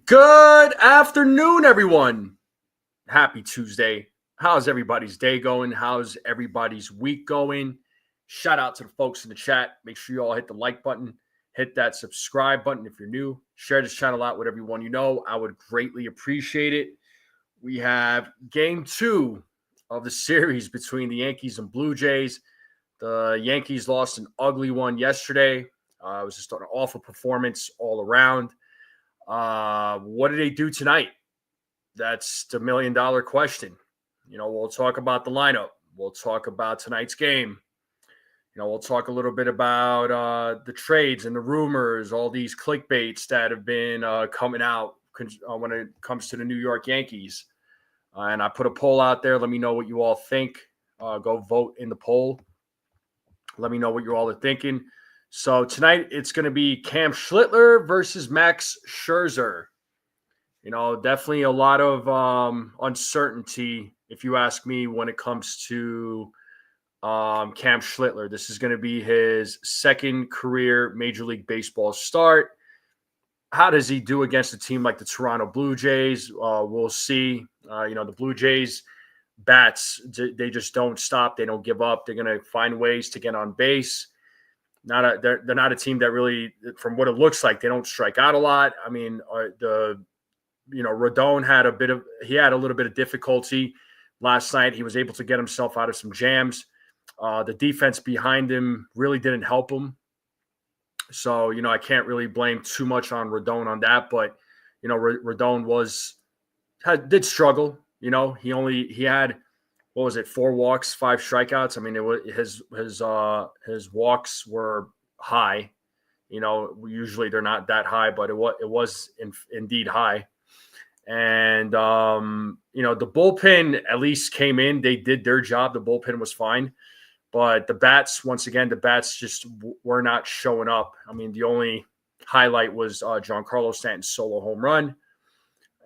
Good afternoon, everyone. Happy Tuesday. How's everybody's day going? How's everybody's week going? Shout out to the folks in the chat. Make sure you all hit the like button, hit that subscribe button if you're new. Share this channel out with everyone you know. I would greatly appreciate it. We have game 2 of the series between the Yankees and Blue Jays. The Yankees lost an ugly one yesterday. It was just an awful performance all around. What do they do tonight? That's the $1,000,000 question. We'll talk about the lineup. We'll talk about tonight's game. We'll talk a little bit about the trades and the rumors, all these clickbaits that have been coming out when it comes to the New York Yankees. And I put a poll out there. Let me know what you all think. Go vote in the poll. Let me know what you all are thinking. So tonight it's going to be Cam Schlittler versus Max Scherzer. Definitely a lot of uncertainty, if you ask me, when it comes to Cam Schlittler. This is going to be his second career Major League Baseball start. How does he do against a team like the Toronto Blue Jays? We'll see. The Blue Jays bats, they just don't stop. They don't give up. They're going to find ways to get on base. They're not a team that really, from what it looks like, they don't strike out a lot. I mean, Rodon had a little bit of difficulty last night. He was able to get himself out of some jams. The defense behind him really didn't help him. So, I can't really blame too much on Rodon on that, but, Rodon did struggle. He had, what was it, 4 walks, 5 strikeouts. I mean, his walks were high. Usually they're not that high, but it was indeed high. And the bullpen at least came in. They did their job. The bullpen was fine, but the bats just were not showing up. I mean, the only highlight was Giancarlo Stanton's solo home run.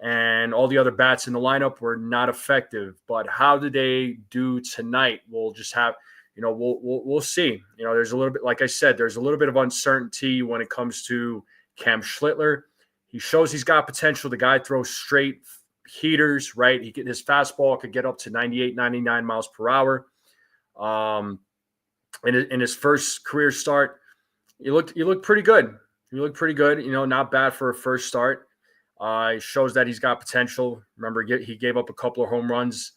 And all the other bats in the lineup were not effective. But how did they do tonight? We'll just have, we'll see. There's a little bit, like I said, there's a little bit of uncertainty when it comes to Cam Schlittler. He shows he's got potential. The guy throws straight heaters, right? His fastball could get up to 98, 99 miles per hour. In his first career start, he looked pretty good. He looked pretty good. Not bad for a first start. It shows that he's got potential. Remember, he gave up a couple of home runs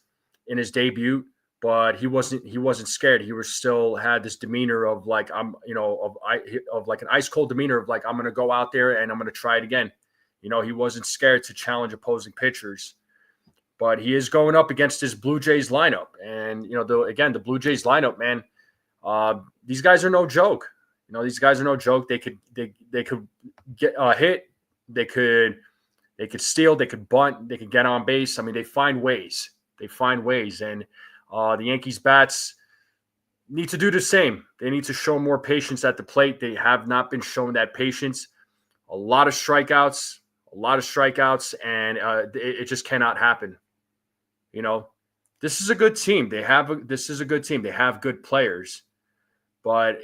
in his debut, but he wasn't scared. He was still had this demeanor of like of like an ice cold demeanor of like, I'm going to go out there and I'm going to try it again. He wasn't scared to challenge opposing pitchers. But he is going up against his Blue Jays lineup, and the Blue Jays lineup, man. These guys are no joke. These guys are no joke. They could get a hit. They could steal, they could bunt, they could get on base. I mean, they find ways. And the Yankees bats need to do the same. They need to show more patience at the plate. They have not been showing that patience. A lot of strikeouts, and it just cannot happen. This is a good team. They have good players, but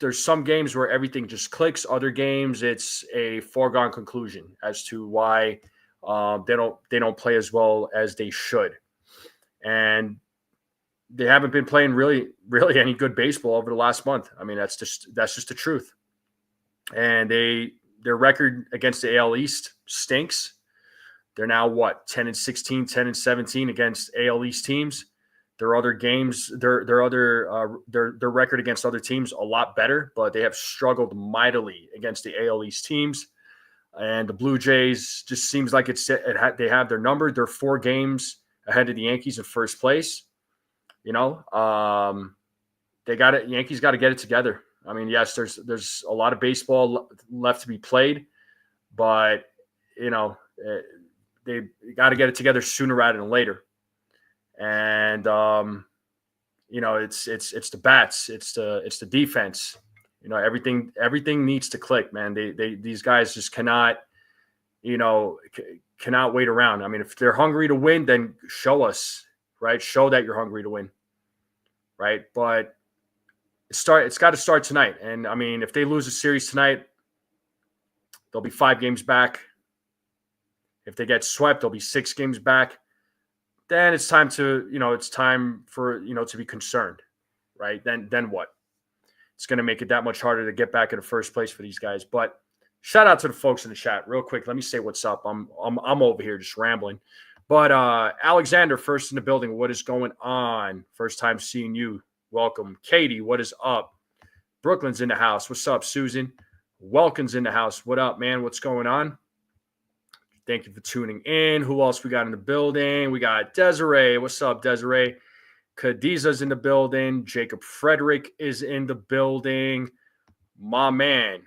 there's some games where everything just clicks. Other games, it's a foregone conclusion as to why they don't play as well as they should, and they haven't been playing really any good baseball over the last month. I mean, that's just the truth. And their record against the AL East stinks. They're now 10-16, 10-17 against AL East teams. Their other games, their record against other teams a lot better, but they have struggled mightily against the AL East teams. And the Blue Jays just seems like they have their number. They're 4 games ahead of the Yankees in first place. They got it. Yankees got to get it together. I mean, yes, there's a lot of baseball left to be played, but they got to get it together sooner rather than later. And it's the bats, it's the defense. Everything needs to click, man. These guys just cannot wait around. I mean, if they're hungry to win, then show us, right? Show that you're hungry to win, right? But it's got to start tonight. And I mean, if they lose a series tonight, they'll be 5 games back. If they get swept, they'll be 6 games back. Then it's time to, it's time for, to be concerned, right? Then what? It's going to make it that much harder to get back in the first place for these guys. But shout out to the folks in the chat real quick. Let me say what's up. I'm over here just rambling. But Alexander, first in the building. What is going on? First time seeing you. Welcome. Katie, what is up? Brooklyn's in the house. What's up, Susan? Welcome's in the house. What up, man? What's going on? Thank you for tuning in. Who else we got in the building? We got Desiree. What's up, Desiree? Khadiza's in the building. Jacob Frederick is in the building. My man,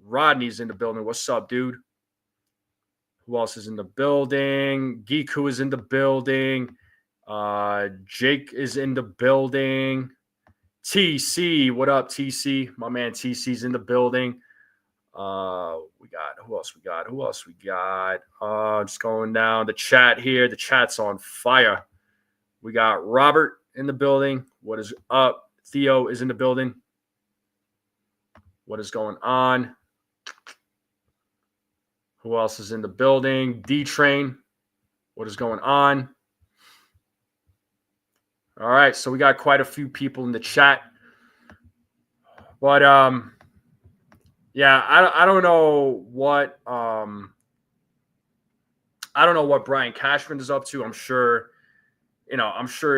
Rodney's in the building. What's up, dude? Who else is in the building? Giku is in the building. Jake is in the building. TC, what up, TC? My man TC's in the building. Who else we got? Just going down the chat here. The chat's on fire. We got Robert in the building. What is up? Theo is in the building. What is going on? Who else is in the building? D-Train. What is going on? All right, so we got quite a few people in the chat. But yeah, I don't know what Brian Cashman is up to. I'm sure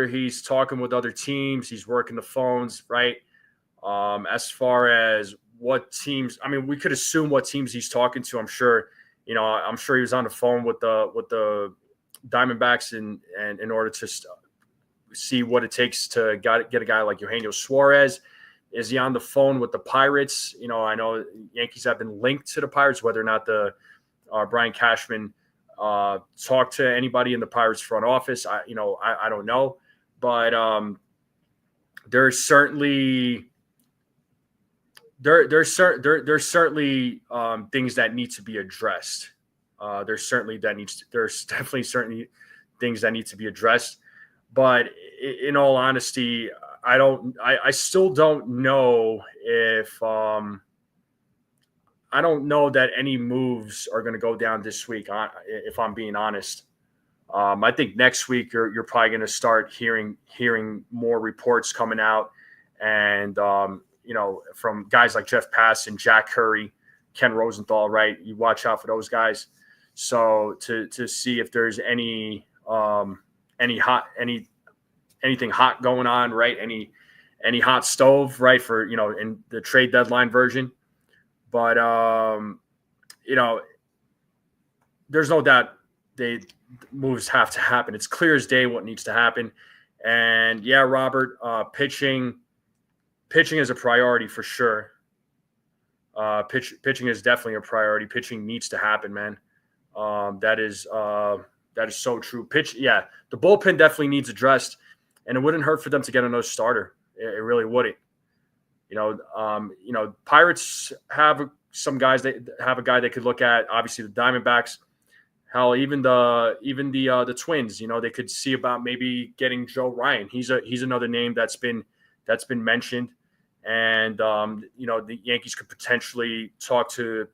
he's talking with other teams. He's working the phones, right? As far as what teams, I mean, we could assume what teams he's talking to. I'm sure he was on the phone with the Diamondbacks and in order to see what it takes to get a guy like Eugenio Suarez. Is he on the phone with the Pirates? I know Yankees have been linked to the Pirates. Whether or not the Brian Cashman talked to anybody in the Pirates front office, I don't know. But there's certainly there's certainly things that need to be addressed. There's definitely certain things that need to be addressed. But in all honesty, I still don't know if I don't know that any moves are going to go down this week. If I'm being honest, I think next week you're probably going to start hearing more reports coming out, and from guys like Jeff Passan, Jack Curry, Ken Rosenthal. Right, you watch out for those guys. So to see if there's anything hot going on, right? Any hot stove, right? For, in the trade deadline version. But, there's no doubt moves have to happen. It's clear as day what needs to happen. And yeah, Robert, pitching is a priority for sure. Pitching is definitely a priority. Pitching needs to happen, man. That is so true. The bullpen definitely needs addressed. And it wouldn't hurt for them to get another starter. It really wouldn't. Pirates have some guys. They have a guy they could look at. Obviously, the Diamondbacks. Hell, even the Twins. They could see about maybe getting Joe Ryan. He's another name that's been mentioned. And the Yankees could potentially talk to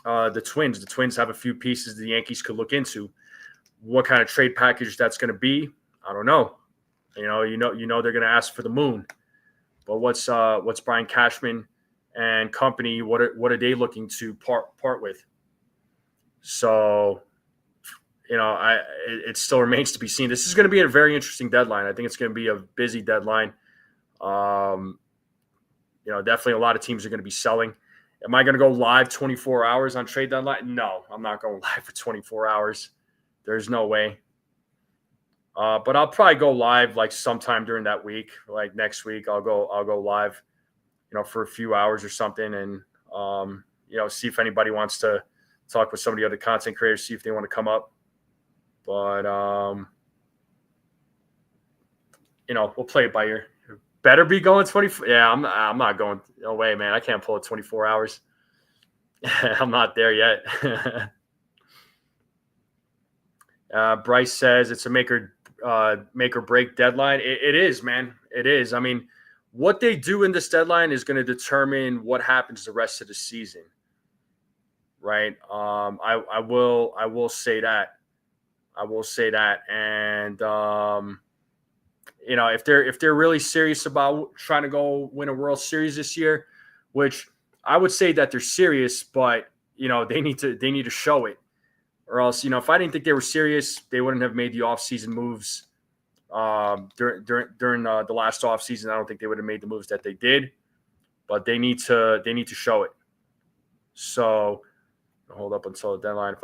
the Twins. The Twins have a few pieces the Yankees could look into. What kind of trade package that's going to be, I don't know. They're going to ask for the moon. But what's Brian Cashman and company? What are they looking to part with? So, it still remains to be seen. This is going to be a very interesting deadline. I think it's going to be a busy deadline. Definitely a lot of teams are going to be selling. Am I going to go live 24 hours on trade deadline? No, I'm not going live for 24 hours. There's no way. But I'll probably go live like sometime during that week, like next week. I'll go live, for a few hours or something, and see if anybody wants to talk with some of the other content creators, see if they want to come up. But we'll play it by ear. Better be going 24. Yeah, I'm not going. No way, man. I can't pull it 24 hours. I'm not there yet. Bryce says it's a make or break deadline. It is, man. It is. I mean, what they do in this deadline is going to determine what happens the rest of the season. right? I will say that. I will say that. And if they're really serious about trying to go win a World Series this year, which I would say that they're serious, but they need to show it. Or else, if I didn't think they were serious, they wouldn't have made the offseason moves during the last offseason. I don't think they would have made the moves that they did, but they need to show it. So hold up until the deadline.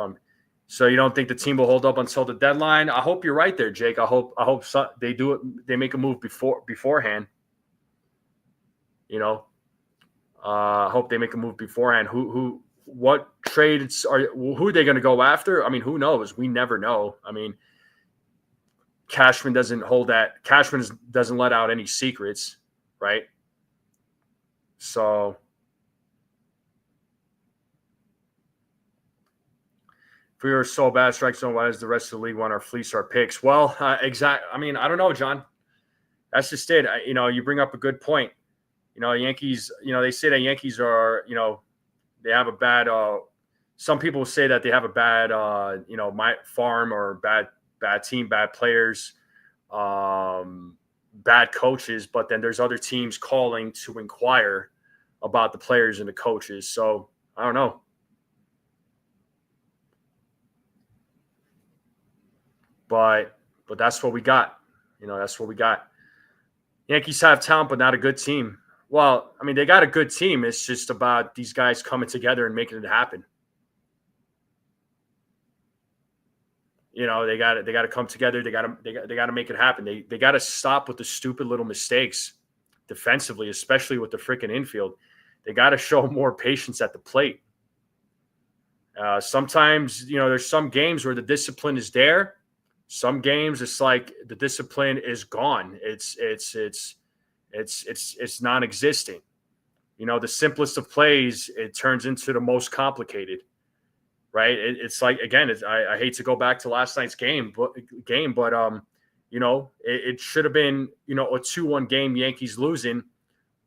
So you don't think the team will hold up until the deadline? I hope you're right there, Jake. I hope they do it. They make a move beforehand. I hope they make a move beforehand. What trades who are they going to go after? I mean, who knows? We never know. I mean, Cashman doesn't hold that. Cashman doesn't let out any secrets, right? So if we were so bad strike zone, why does the rest of the league want our fleece our picks? Well, I mean, I don't know, John. That's just it. You bring up a good point. Yankees. They say that Yankees are. They have a bad. Some people say that they have a bad. My farm or bad team, bad players, bad coaches. But then there's other teams calling to inquire about the players and the coaches. So I don't know. But that's what we got. That's what we got. Yankees have talent, but not a good team. Well, I mean, they got a good team. It's just about these guys coming together and making it happen. They got to come together. They got to make it happen. They got to stop with the stupid little mistakes defensively, especially with the freaking infield. They got to show more patience at the plate. Sometimes, there's some games where the discipline is there. Some games it's like the discipline is gone. It's non-existent. The simplest of plays, it turns into the most complicated, right? It's like, again, I hate to go back to last night's game, but it should have been, a 2-1 game, Yankees losing,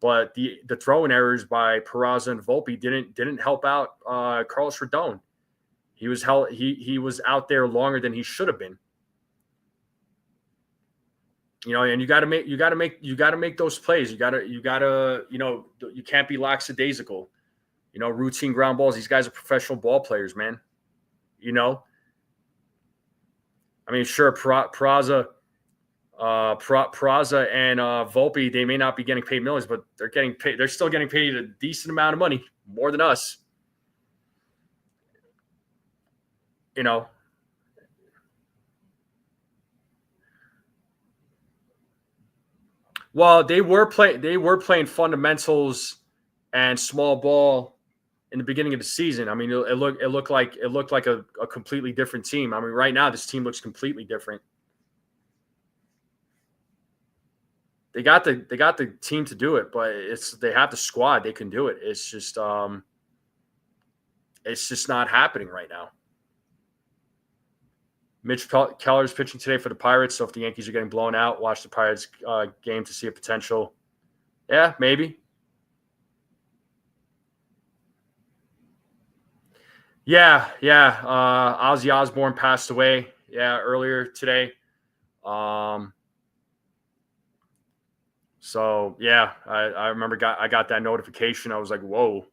but the throwing errors by Peraza and Volpe didn't help out Carlos Rodon. He was out there longer than he should have been. And you got to make those plays. You can't be lackadaisical. Routine ground balls. These guys are professional ball players, man. I mean, sure, Peraza and Volpe, they may not be getting paid millions, but they're getting paid. They're still getting paid a decent amount of money, more than us. Well, they were playing fundamentals and small ball in the beginning of the season. I mean, it looked like a completely different team. I mean, right now this team looks completely different. They got the team to do it, but they have the squad. They can do it. It's just not happening right now. Mitch Keller's pitching today for the Pirates, so if the Yankees are getting blown out, watch the Pirates game to see a potential. Yeah, maybe. Yeah. Ozzy Osbourne passed away. Yeah, earlier today. So yeah, I remember I got that notification. I was like, whoa.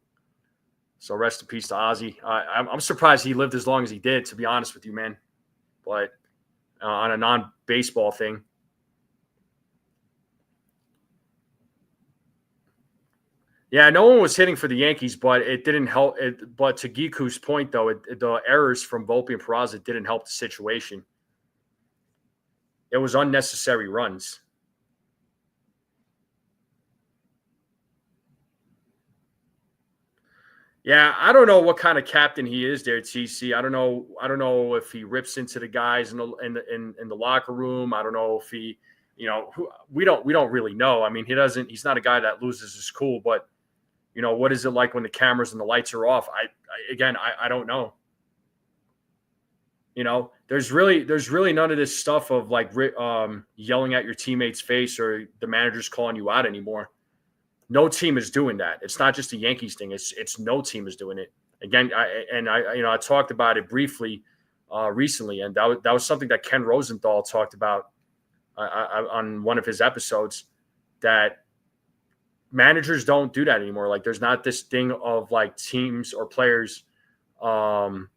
So rest in peace to Ozzy. I'm surprised he lived as long as he did, to be honest with you, man. But on a non-baseball thing. Yeah, no one was hitting for the Yankees, but it didn't help. But to Giku's point, though, the errors from Volpe and Peraza didn't help the situation. It was unnecessary runs. Yeah, I don't know what kind of captain he is there, TC. I don't know if he rips into the guys in the locker room. I don't know if he, we don't really know. I mean, he's not a guy that loses his cool, but what is it like when the cameras and the lights are off? I don't know. There's really none of this stuff of like yelling at your teammate's face or the manager's calling you out anymore. No team is doing that. It's not just a Yankees thing. It's no team is doing it. Again, I talked about it briefly recently, and that was something that Ken Rosenthal talked about on one of his episodes, that managers don't do that anymore. Like, there's not this thing of like teams or players of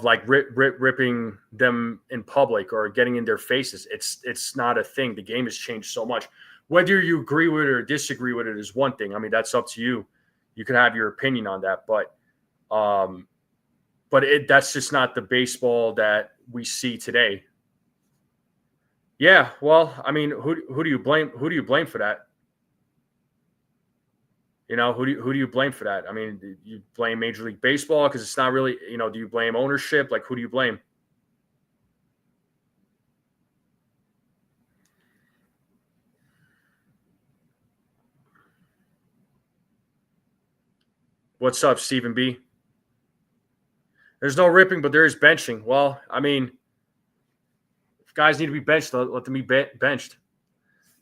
like ripping them in public or getting in their faces. It's not a thing. The game has changed so much. Whether you agree with it or disagree with it is one thing. I mean, that's up to you. You can have your opinion on that, but that's just not the baseball that we see today. Yeah, well, I mean, who do you blame? Who do you blame for that? Who do you blame for that? I mean, do you blame Major League Baseball because it's not really, do you blame ownership? Like, who do you blame? What's up, Stephen B? There's no ripping, but there is benching. Well, I mean, if guys need to be benched, let them be benched.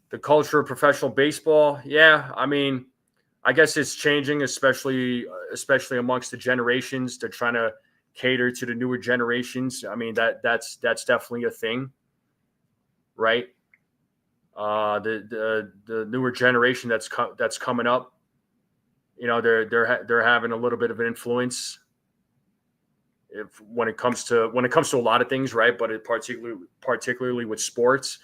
The culture of professional baseball, yeah, I mean, I guess it's changing, especially amongst the generations. They're trying to cater to the newer generations. I mean, that's definitely a thing, right? The newer generation that's coming up, they're having a little bit of an influence when it comes to a lot of things, right? But particularly with sports,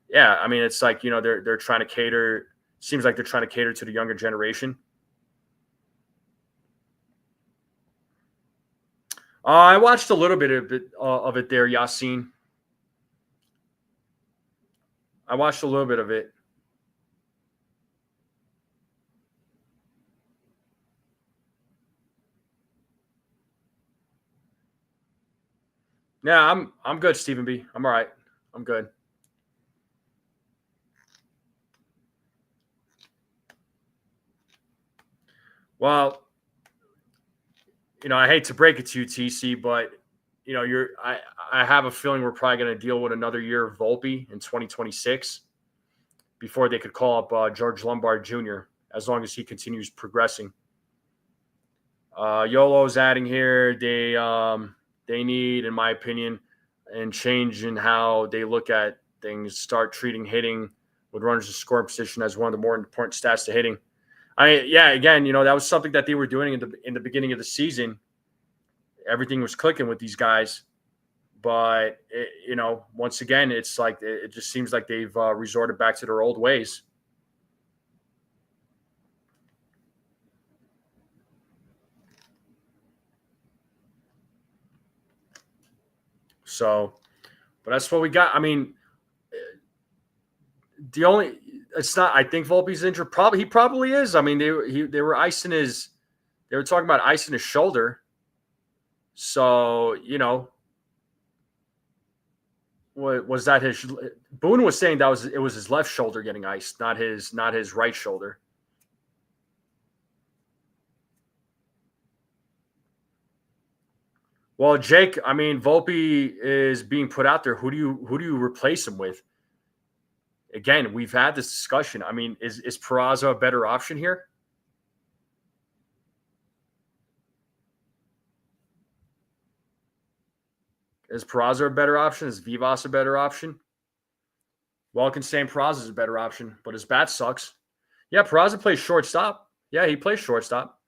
yeah. I mean, it's like they're trying to cater. Seems like they're trying to cater to the younger generation. I watched a little bit of it there, Yasin. I watched a little bit of it. Yeah, I'm good, Stephen B. I'm all right. I'm good. Well, I hate to break it to you, TC, but I have a feeling we're probably going to deal with another year of Volpe in 2026 before they could call up George Lombard Jr. as long as he continues progressing. YOLO's adding here. They need, in my opinion, and change in how they look at things. Start treating hitting with runners in scoring position as one of the more important stats to hitting. Again, that was something that they were doing in the beginning of the season. Everything was clicking with these guys, but once again, it's like it just seems like they've resorted back to their old ways. So, but that's what we got. I mean, it's not. I think Volpe's injured. He probably is. I mean, they were icing his. They were talking about icing his shoulder. So what was that? His Boone was saying it was his left shoulder getting iced, not his right shoulder. Well, Jake, I mean, Volpe is being put out there. Who do you replace him with? Again, we've had this discussion. I mean, is Peraza a better option here? Is Peraza a better option? Is Vivas a better option? Welkin saying Peraza is a better option, but his bat sucks. Yeah, Peraza plays shortstop. Yeah, he plays shortstop.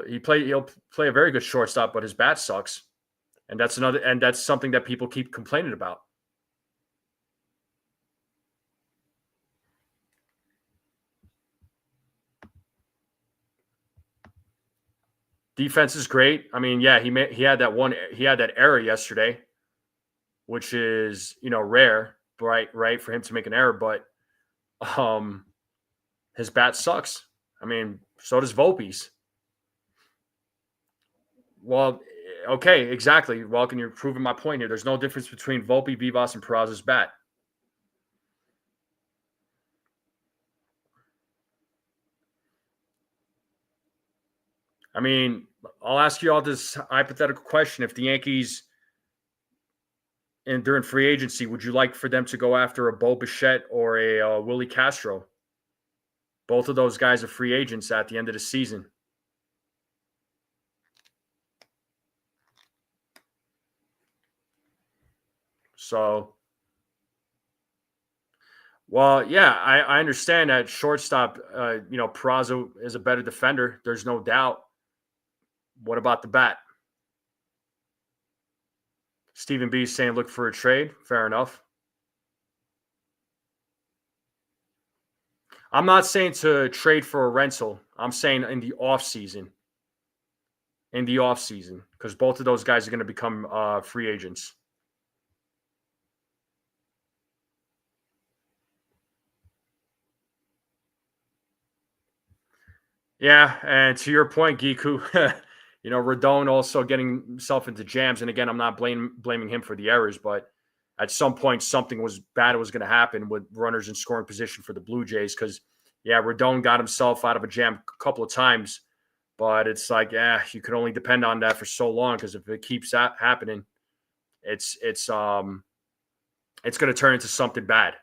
He'll play a very good shortstop, but his bat sucks. And that's something that people keep complaining about. Defense is great. I mean, yeah, he had that error yesterday, which is, rare, right for him to make an error, but his bat sucks. I mean, so does Volpe's. Well, okay, exactly. Well, can you prove my point here? There's no difference between Volpe, Vivas, and Peraza's bat. I mean, I'll ask you all this hypothetical question. If the Yankees, and during free agency, would you like for them to go after a Bo Bichette or a Willie Castro? Both of those guys are free agents at the end of the season. So, well, yeah, I understand that shortstop, Peraza is a better defender. There's no doubt. What about the bat? Stephen B is saying look for a trade. Fair enough. I'm not saying to trade for a rental. I'm saying in the off season. In the off season, because both of those guys are going to become free agents. Yeah, and to your point, Giku, Rodon also getting himself into jams. And again, I'm not blaming him for the errors, but at some point, something was bad was going to happen with runners in scoring position for the Blue Jays. Because, yeah, Rodon got himself out of a jam a couple of times, but it's like, you can only depend on that for so long. Because if it keeps happening, it's going to turn into something bad.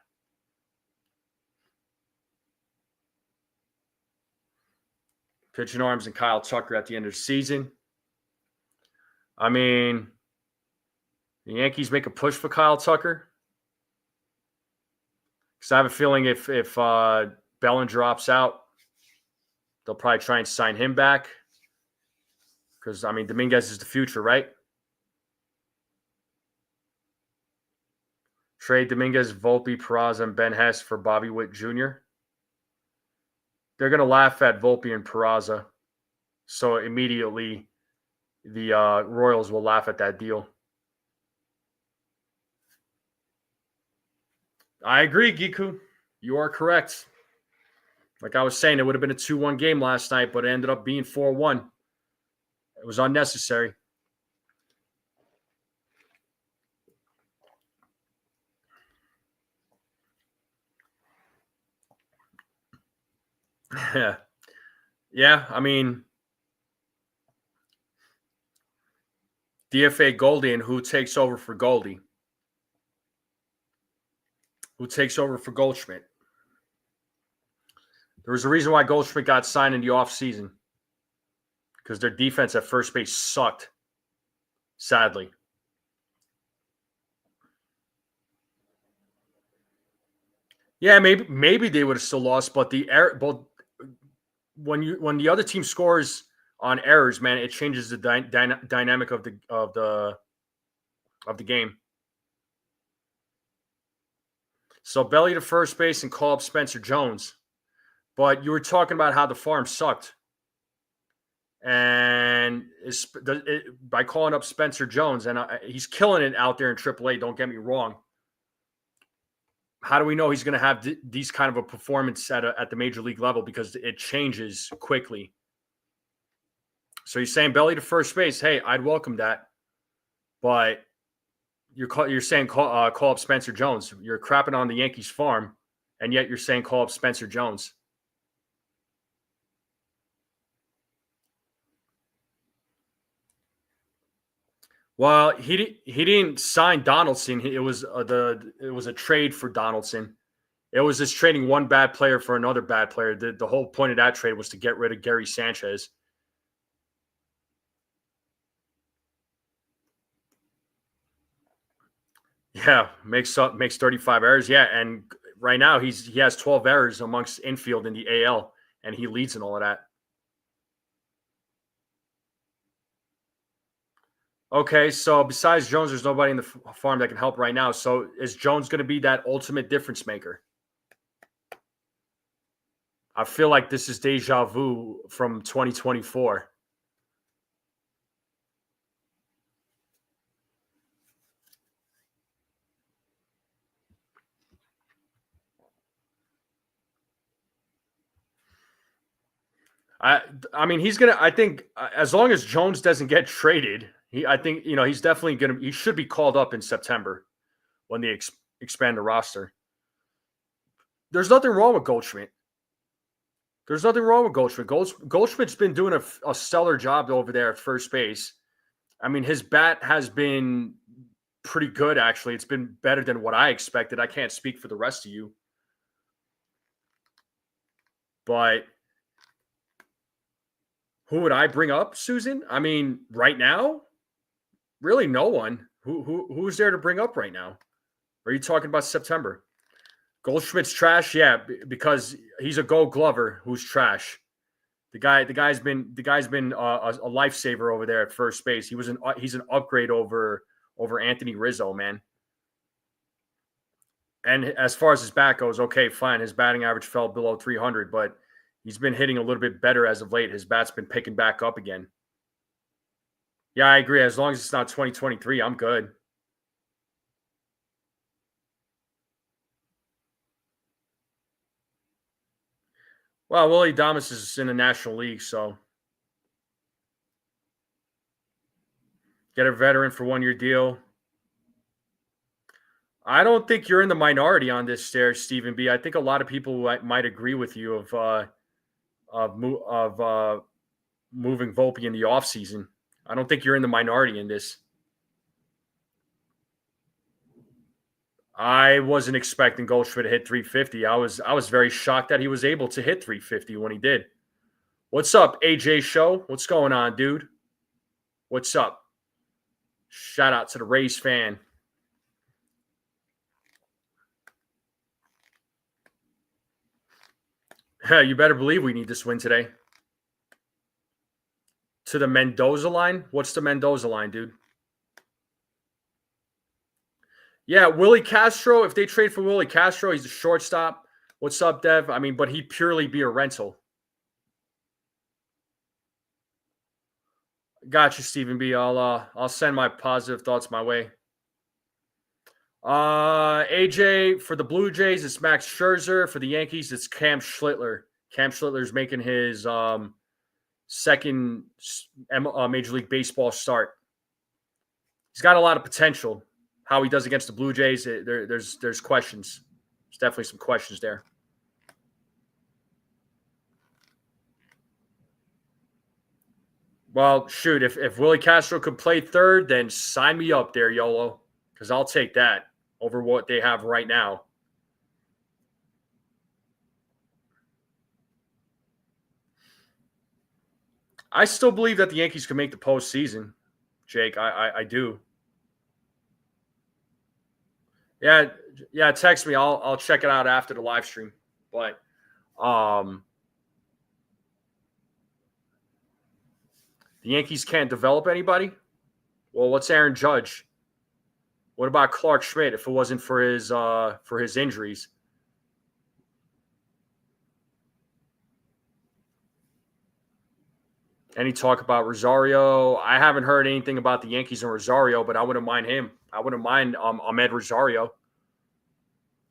Pitching arms and Kyle Tucker at the end of the season. I mean, the Yankees make a push for Kyle Tucker. Because I have a feeling if Bellinger drops out, they'll probably try and sign him back. Because, I mean, Dominguez is the future, right? Trade Dominguez, Volpe, Peraza, and Ben Hess for Bobby Witt Jr. They're going to laugh at Volpe and Peraza. So immediately the Royals will laugh at that deal. I agree, Giku. You are correct. Like I was saying, it would have been a 2-1 game last night, but it ended up being 4-1. It was unnecessary. Yeah, I mean, DFA Goldie, and who takes over for Goldie? Who takes over for Goldschmidt? There was a reason why Goldschmidt got signed in the offseason. Because their defense at first base sucked, sadly. Yeah, maybe they would have still lost, but when the other team scores on errors, man, it changes the dynamic of the game. So Belly to first base and call up Spencer Jones. But you were talking about how the farm sucked. And by calling up Spencer Jones, and he's killing it out there in AAA, don't get me wrong. How do we know he's going to have these kind of a performance at the major league level? Because it changes quickly. So you're saying Belly to first base. Hey, I'd welcome that. But you're saying call up Spencer Jones. You're crapping on the Yankees farm, and yet you're saying call up Spencer Jones. Well, he didn't sign Donaldson. It was a trade for Donaldson. It was just trading one bad player for another bad player. The whole point of that trade was to get rid of Gary Sanchez. Yeah, makes 35 errors. Yeah, and right now he has 12 errors amongst infield in the AL, and he leads in all of that. Okay, so besides Jones, there's nobody in the farm that can help right now. So is Jones going to be that ultimate difference maker? I feel like this is deja vu from 2024. I mean, he's gonna. I think as long as Jones doesn't get traded, I think he's definitely gonna. He should be called up in September when they expand the roster. There's nothing wrong with Goldschmidt. There's nothing wrong with Goldschmidt. Goldschmidt's been doing a stellar job over there at first base. I mean, his bat has been pretty good, actually. It's been better than what I expected. I can't speak for the rest of you. But who would I bring up, Susan? I mean, right now, really no one. Who's there to bring up right now? Or are you talking about September? Goldschmidt's trash, yeah, because he's a Gold Glover who's trash. The guy's been a lifesaver over there at first base. He's an upgrade over Anthony Rizzo, man. And as far as his bat goes, okay, fine. His batting average fell below 300, but he's been hitting a little bit better as of late. His bat's been picking back up again. Yeah, I agree. As long as it's not 2023, I'm good. Well, Willie Adames is in the National League, so get a veteran for 1 year deal. I don't think you're in the minority on this there, Stephen B. I think a lot of people might agree with you of moving Volpe in the offseason. I don't think you're in the minority in this. I wasn't expecting Goldschmidt to hit 350. I was very shocked that he was able to hit 350 when he did. What's up, AJ Show? What's going on, dude? What's up? Shout out to the Rays fan. You better believe we need this win today. To the Mendoza line? What's the Mendoza line, dude? Yeah, Willie Castro, if they trade for Willie Castro, he's a shortstop. What's up, Dev? I mean, but he'd purely be a rental. Got you, Stephen B. I'll send my positive thoughts my way. AJ, for the Blue Jays, it's Max Scherzer. For the Yankees, it's Cam Schlittler. Cam Schlittler's making his second Major League Baseball start. He's got a lot of potential. How he does against the Blue Jays, there's questions. There's definitely some questions there. Well, shoot, if Willie Castro could play third, then sign me up there, YOLO, because I'll take that over what they have right now. I still believe that the Yankees can make the postseason, Jake. I do. Yeah. Text me. I'll check it out after the live stream. But the Yankees can't develop anybody. Well, what's Aaron Judge? What about Clark Schmidt if it wasn't for his injuries? Any talk about Rosario? I haven't heard anything about the Yankees and Rosario, but I wouldn't mind him. I wouldn't mind Ahmed Rosario.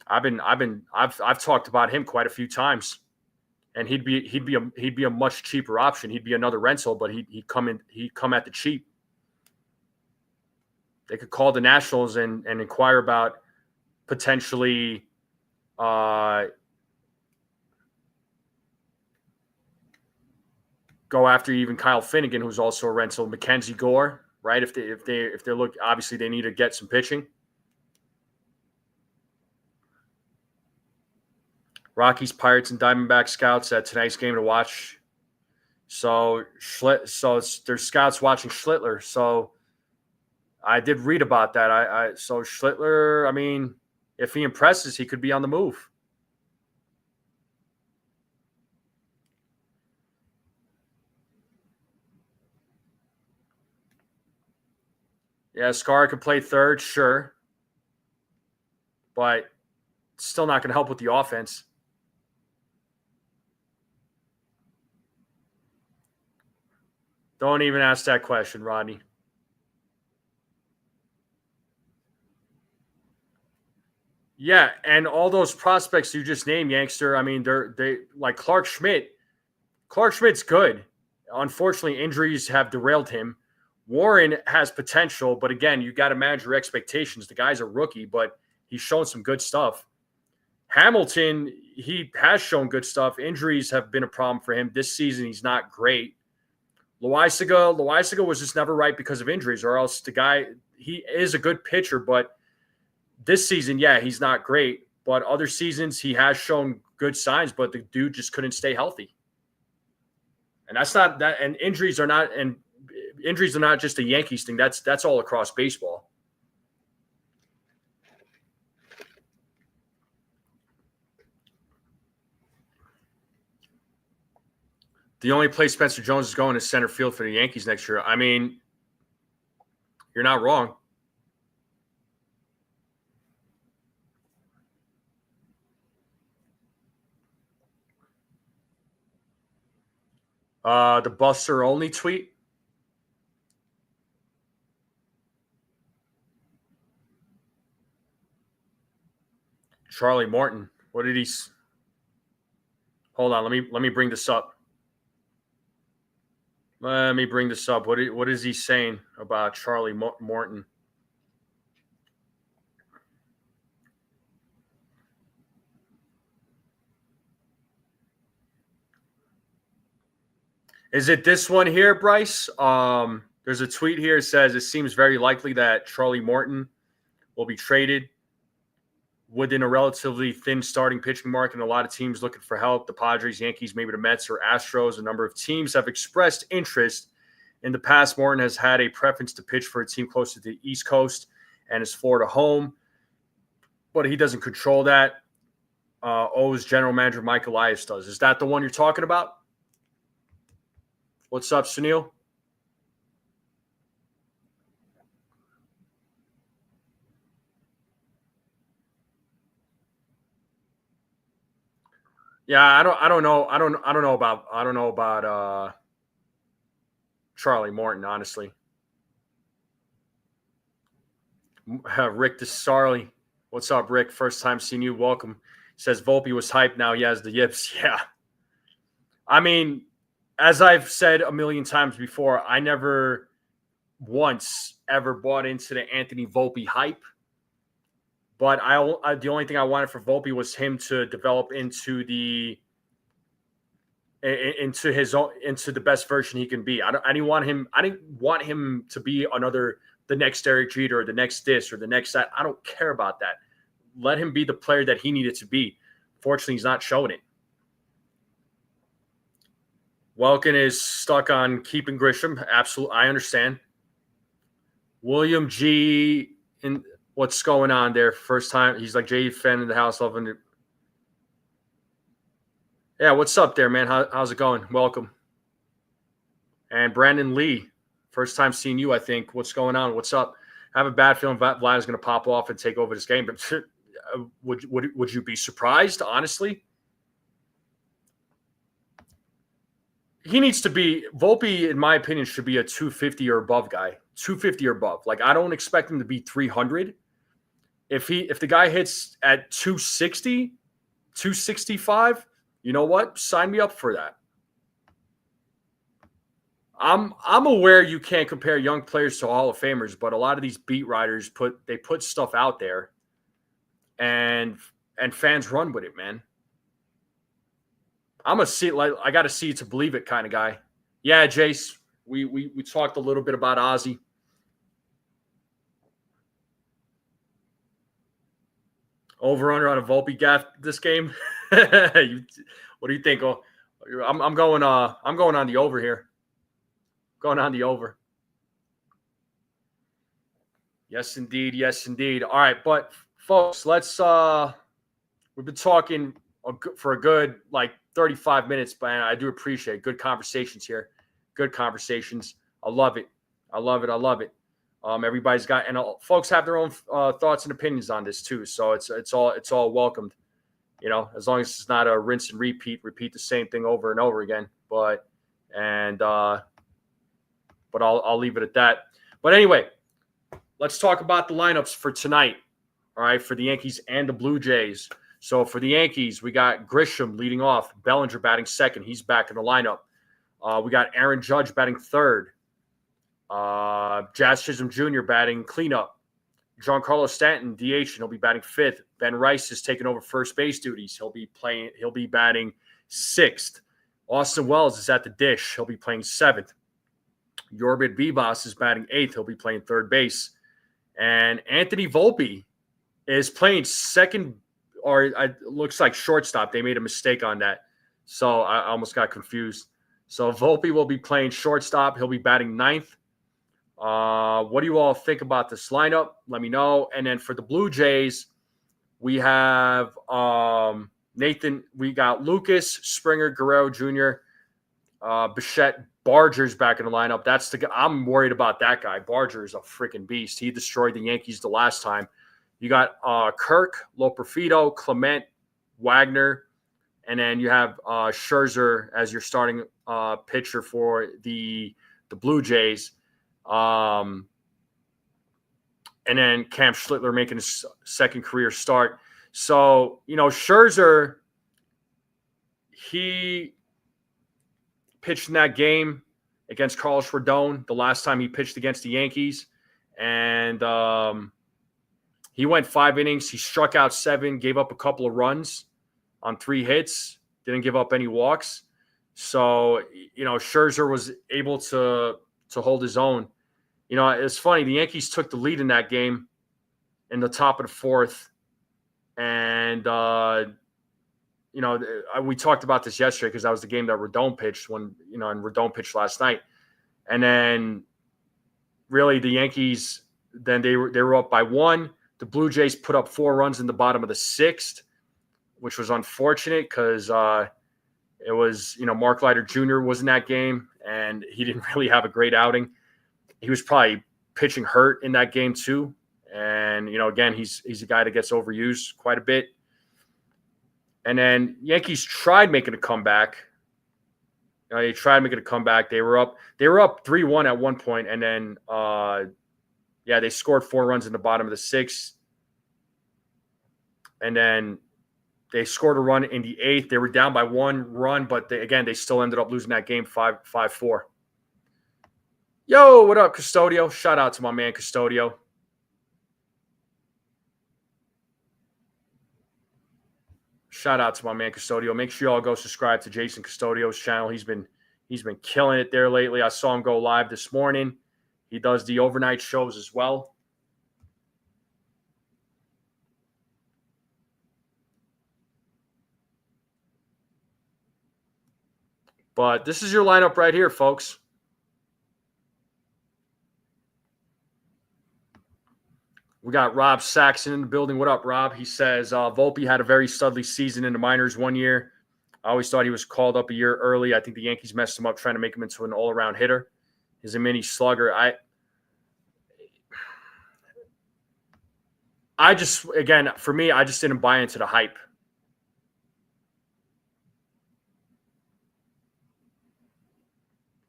I've talked about him quite a few times, and he'd be a much cheaper option. He'd be another rental, but he'd come at the cheap. They could call the Nationals and inquire about potentially go after even Kyle Finnegan, who's also a rental. Mackenzie Gore, right? If they look, obviously they need to get some pitching. Rockies, Pirates, and Diamondback scouts at tonight's game to watch. So there's scouts watching Schlittler. So I did read about that. So Schlittler, I mean, if he impresses, he could be on the move. Yeah, Scar could play third, sure. But still not going to help with the offense. Don't even ask that question, Rodney. Yeah, and all those prospects you just named, Youngster, I mean, they like Clark Schmidt. Clark Schmidt's good. Unfortunately, injuries have derailed him. Warren has potential, but again, you got to manage your expectations. The guy's a rookie, but he's shown some good stuff. Hamilton, he has shown good stuff. Injuries have been a problem for him. This season, he's not great. Loaisaga was just never right because of injuries, or else the guy, he is a good pitcher, but this season, yeah, he's not great. But other seasons, he has shown good signs, but the dude just couldn't stay healthy. And that's not that. And injuries are not just a Yankees thing. That's all across baseball. The only place Spencer Jones is going is center field for the Yankees next year. I mean, you're not wrong. The Buster only tweet. Charlie Morton. What did he? Hold on. Let me bring this up. Let me bring this up. What is he saying about Charlie Morton? Is it this one here, Bryce? There's a tweet here that says it seems very likely that Charlie Morton will be traded within a relatively thin starting pitching market, and a lot of teams looking for help. The Padres, Yankees, maybe the Mets or Astros. A number of teams have expressed interest. In the past, Morton has had a preference to pitch for a team closer to the East Coast and his Florida home, but he doesn't control that. O's general manager Mike Elias does. Is that the one you're talking about? What's up, Sunil? Yeah, I don't know about Charlie Morton, honestly. Rick DeSarli. What's up, Rick? First time seeing you. Welcome. Says Volpe was hyped. Now he has the yips. Yeah. I mean, as I've said a million times before, I never once ever bought into the Anthony Volpe hype. But the only thing I wanted for Volpe was him to develop into the best version he can be. I didn't want him to be the next Derek Jeter or the next this or the next that. I don't care about that. Let him be the player that he needed to be. Fortunately, he's not showing it. Welken is stuck on keeping Grisham. Absolutely, I understand. William G. What's going on there? First time. He's like, Jay fan in the house. Loving it. Yeah, what's up there, man? How's it going? Welcome. And Brandon Lee, first time seeing you, I think. What's going on? What's up? I have a bad feeling Vlad is going to pop off and take over this game. But would you be surprised, honestly? He needs to be – Volpe, in my opinion, should be a 250 or above guy. 250 or above. Like, I don't expect him to be 300. If the guy hits at 260, 265, you know what? Sign me up for that. I'm aware you can't compare young players to Hall of Famers, but a lot of these beat writers put stuff out there, and fans run with it, man. I'm a see like I got to see it to believe it kind of guy. Yeah, Jace, we talked a little bit about Ozzy. Over under on a Volpe gaff this game. What do you think? Oh, I'm going on the over here. Going on the over. Yes, indeed. Yes, indeed. All right, but folks, let's we've been talking for a good 35 minutes, but I do appreciate good conversations here. Good conversations. I love it. I love it. I love it. Everybody's got, and folks have their own thoughts and opinions on this too. So it's all welcomed, as long as it's not a rinse and repeat the same thing over and over again. But I'll leave it at that. But anyway, let's talk about the lineups for tonight. All right, for the Yankees and the Blue Jays. So for the Yankees, we got Grisham leading off, Bellinger batting second. He's back in the lineup. We got Aaron Judge batting third. Jazz Chisholm Jr. batting cleanup. Giancarlo Stanton DH, and he'll be batting fifth. Ben Rice is taking over first base duties. He'll be batting sixth. Austin Wells is at the dish. He'll be playing seventh. Yorbit Vivas is batting eighth. He'll be playing third base. And Anthony Volpe is playing second, or it looks like shortstop. They made a mistake on that. So I almost got confused. So Volpe will be playing shortstop. He'll be batting ninth. What do you all think about this lineup? Let me know. And then for the Blue Jays, we have Nathan. We got Lucas, Springer, Guerrero Jr., Bichette Barger's back in the lineup. That's the guy. I'm worried about that guy. Barger is a freaking beast. He destroyed the Yankees the last time. You got Kirk, Loperfido, Clement, Wagner, and then you have Scherzer as your starting pitcher for the Blue Jays. And then Cam Schlittler making his second career start. So, Scherzer, he pitched in that game against Carlos Rodon the last time he pitched against the Yankees. And he went 5 innings. He struck out 7, gave up a couple of runs on 3 hits, didn't give up any walks. So, Scherzer was able to hold his own. It's funny. The Yankees took the lead in that game in the top of the 4th. And, we talked about this yesterday because that was the game that Rodon pitched and Rodon pitched last night. And then really the Yankees, then they were up by 1. The Blue Jays put up 4 runs in the bottom of the 6th, which was unfortunate because it was, Mark Leiter Jr. was in that game and he didn't really have a great outing. He was probably pitching hurt in that game too. And, again, he's a guy that gets overused quite a bit. And then Yankees tried making a comeback. They tried making a comeback. They were up 3-1 at one point, and then they scored 4 runs in the bottom of the 6th. And then they scored a run in the 8th. They were down by 1 run, but they still ended up losing that game 5-4. Yo, what up, Custodio? Shout out to my man Custodio. Shout out to my man Custodio. Make sure you all go subscribe to Jason Custodio's channel. He's been killing it there lately. I saw him go live this morning. He does the overnight shows as well. But this is your lineup right here, folks. We got Rob Saxon in the building. What up, Rob? He says, Volpe had a very studly season in the minors one year. I always thought he was called up a year early. I think the Yankees messed him up trying to make him into an all-around hitter. He's a mini slugger. I just, again, for me, I just didn't buy into the hype.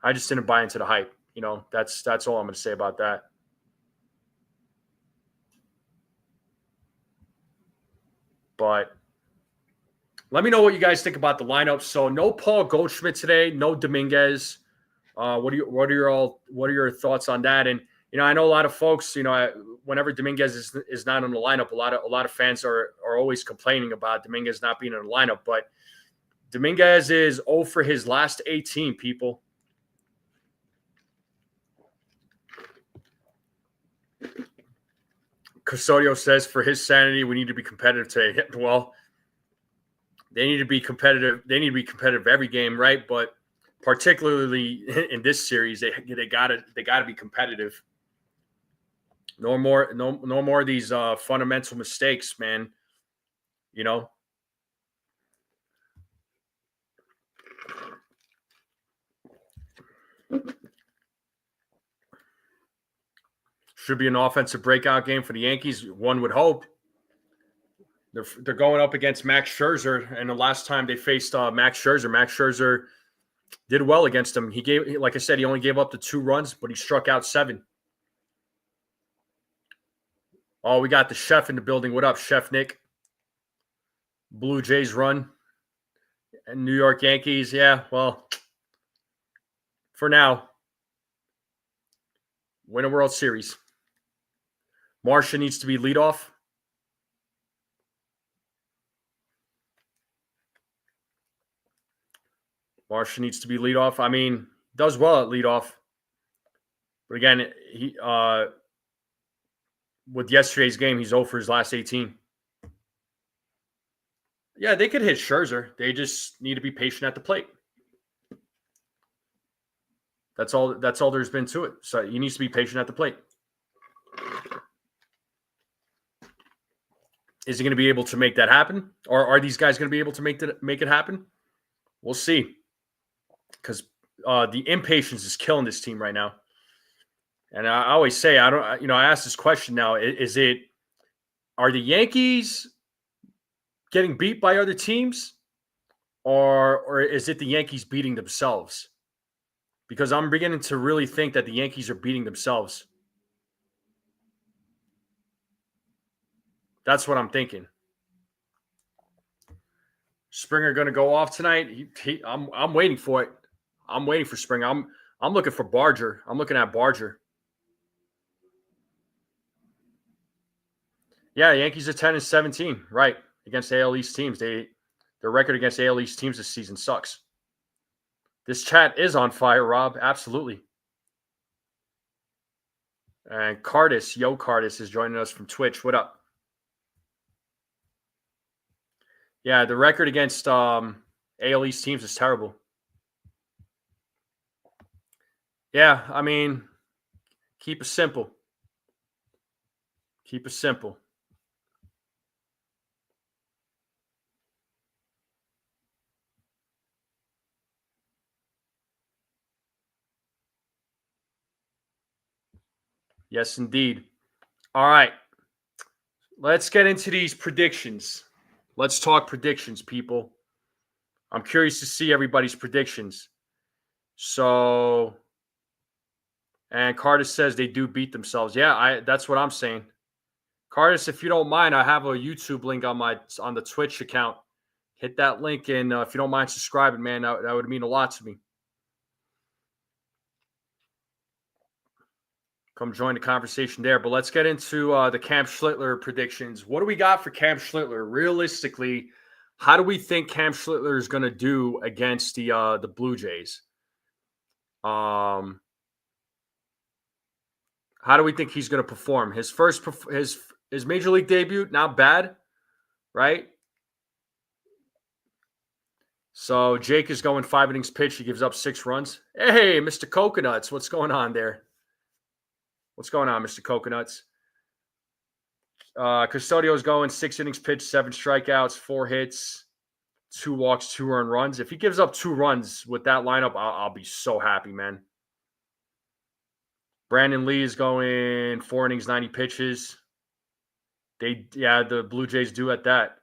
I just didn't buy into the hype. That's all I'm going to say about that. But let me know what you guys think about the lineup. So no Paul Goldschmidt today, no Dominguez. What are your thoughts on that? And I know a lot of folks. Whenever Dominguez is not in the lineup, a lot of fans are always complaining about Dominguez not being in the lineup. But Dominguez is 0 for his last 18. People. Custodio says for his sanity, we need to be competitive today. Well, they need to be competitive. They need to be competitive every game, right? But particularly in this series, they gotta be competitive. No more of these fundamental mistakes, man. Should be an offensive breakout game for the Yankees. One would hope. They're going up against Max Scherzer, and the last time they faced Max Scherzer did well against him. Like I said, he only gave up the 2 runs, but he struck out 7. Oh, we got the chef in the building. What up, Chef Nick? Blue Jays run. And New York Yankees. Yeah, well, for now, win a World Series. Marcia needs to be leadoff. Marcia needs to be leadoff. I mean, does well at leadoff. But again, he with yesterday's game, he's 0 for his last 18. Yeah, they could hit Scherzer. They just need to be patient at the plate. That's all there's been to it. So he needs to be patient at the plate. Is he going to be able to make that happen? Or are these guys going to be able to make it happen? We'll see. Because the impatience is killing this team right now. And I always say, I don't, I ask this question now: are the Yankees getting beat by other teams, or is it the Yankees beating themselves? Because I'm beginning to really think that the Yankees are beating themselves. That's what I'm thinking. Springer going to go off tonight. I'm waiting for it. I'm waiting for Springer. I'm looking for Barger. I'm looking at Barger. Yeah, Yankees are 10-17, right, against AL East teams. Their record against AL East teams this season sucks. This chat is on fire, Rob. Absolutely. And Cardis, Cardis is joining us from Twitch. What up? Yeah, the record against AL East teams is terrible. Yeah, I mean, keep it simple. Keep it simple. Yes, indeed. All right. Let's get into these predictions. Let's talk predictions, people. I'm curious to see everybody's predictions. So, and Cardis says they do beat themselves. Yeah, that's what I'm saying. Cardis, if you don't mind, I have a YouTube link on the Twitch account. Hit that link, and if you don't mind subscribing, man, that would mean a lot to me. Come join the conversation there. But let's get into the Cam Schlittler predictions. What do we got for Cam Schlittler? Realistically, how do we think Cam Schlittler is going to do against the Blue Jays? How do we think he's going to perform? His major league debut, not bad, right? So Jake is going 5 innings pitch. He gives up 6 runs. Hey, Mr. Coconuts, what's going on there? What's going on, Mr. Coconuts? Custodio's going 6 innings pitched, 7 strikeouts, 4 hits, 2 walks, 2 earned runs. If he gives up 2 runs with that lineup, I'll be so happy, man. Brandon Lee is going 4 innings, 90 pitches. The Blue Jays do at that.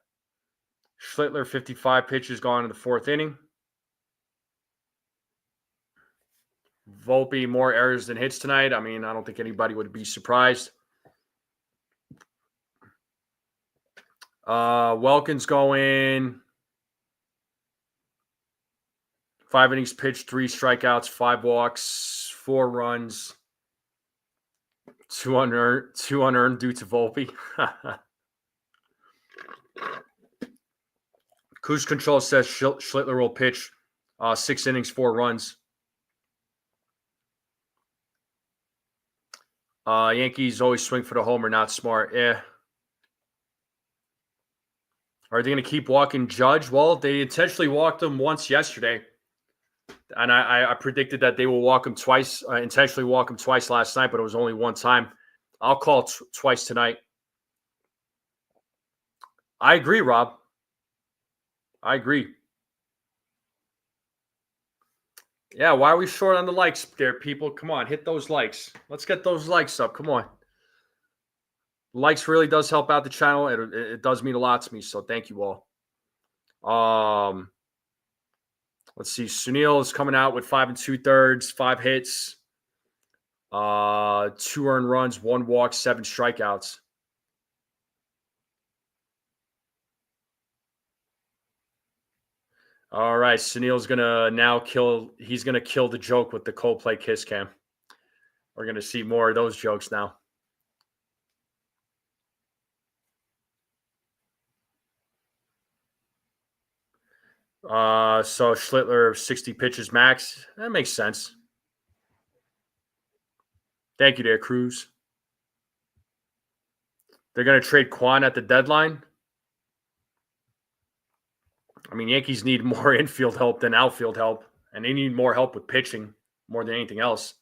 Schlittler, 55 pitches, gone in the 4th inning. Volpe, more errors than hits tonight. I mean, I don't think anybody would be surprised. Welkin's going 5 innings pitched, 3 strikeouts, 5 walks, 4 runs, 2 unearned due to Volpe. Cruise Control says Schlittler will pitch 6 innings, 4 runs. Yankees always swing for the homer, not smart. Yeah. Are they going to keep walking Judge? Well, they intentionally walked him once yesterday. And I predicted that they will walk him twice, intentionally walk him twice last night, but it was only one time. I'll call twice tonight. I agree, Rob. I agree. Yeah, why are we short on the likes there, people? Come on, hit those likes. Let's get those likes up. Come on. Likes really does help out the channel. It does mean a lot to me, so thank you all. Let's see. Sunil is coming out with 5 2/3, 5 hits, 2 earned runs, 1 walk, 7 strikeouts. All right, Sunil's gonna now kill. He's gonna kill the joke with the Coldplay kiss cam. We're gonna see more of those jokes now. So Schlittler 60 pitches max. That makes sense. Thank you there, Cruz. They're gonna trade Quan at the deadline. I mean, Yankees need more infield help than outfield help, and they need more help with pitching more than anything else.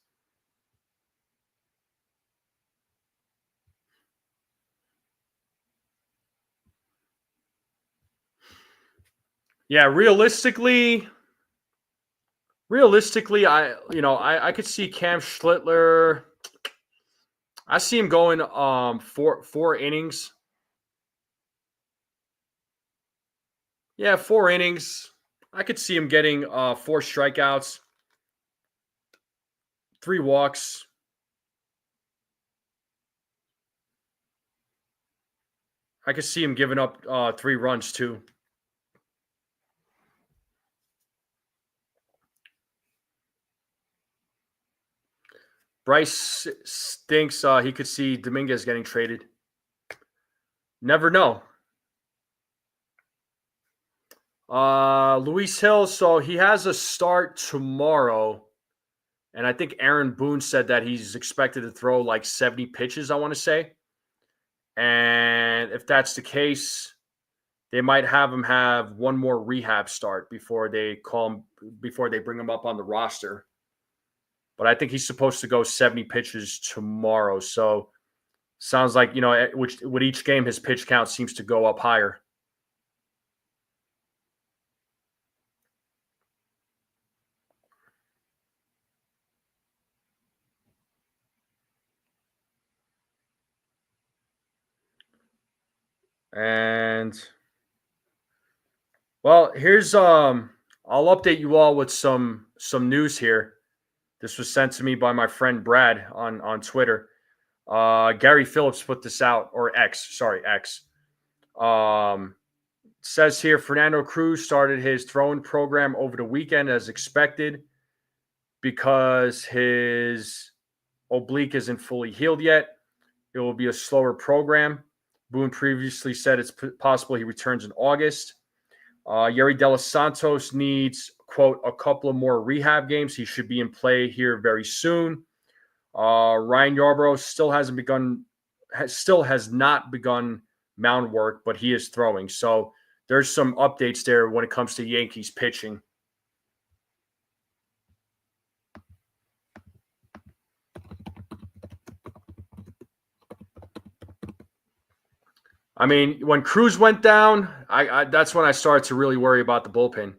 Yeah, realistically, Realistically, I could see Cam Schlittler. I see him going four innings. Yeah, 4 innings. I could see him getting 4 strikeouts, 3 walks. I could see him giving up 3 runs too. Bryce thinks he could see Dominguez getting traded. Never know. Luis Hill, so he has a start tomorrow. And I think Aaron Boone said that he's expected to throw like 70 pitches, I want to say. And if that's the case, they might have him have one more rehab start before they bring him up on the roster. But I think he's supposed to go 70 pitches tomorrow. So sounds like, which with each game, his pitch count seems to go up higher. And well, here's I'll update you all with some news here. This was sent to me by my friend Brad on Twitter. Gary Phillips put this out, or X, sorry, X. Says here Fernando Cruz started his throwing program over the weekend as expected because his oblique isn't fully healed yet. It will be a slower program. Boone previously said it's possible he returns in August. Yari De Los Santos needs, quote, a couple of more rehab games. He should be in play here very soon. Ryan Yarbrough still has not begun mound work, but he is throwing. So there's some updates there when it comes to Yankees pitching. I mean, when Cruz went down, that's when I started to really worry about the bullpen.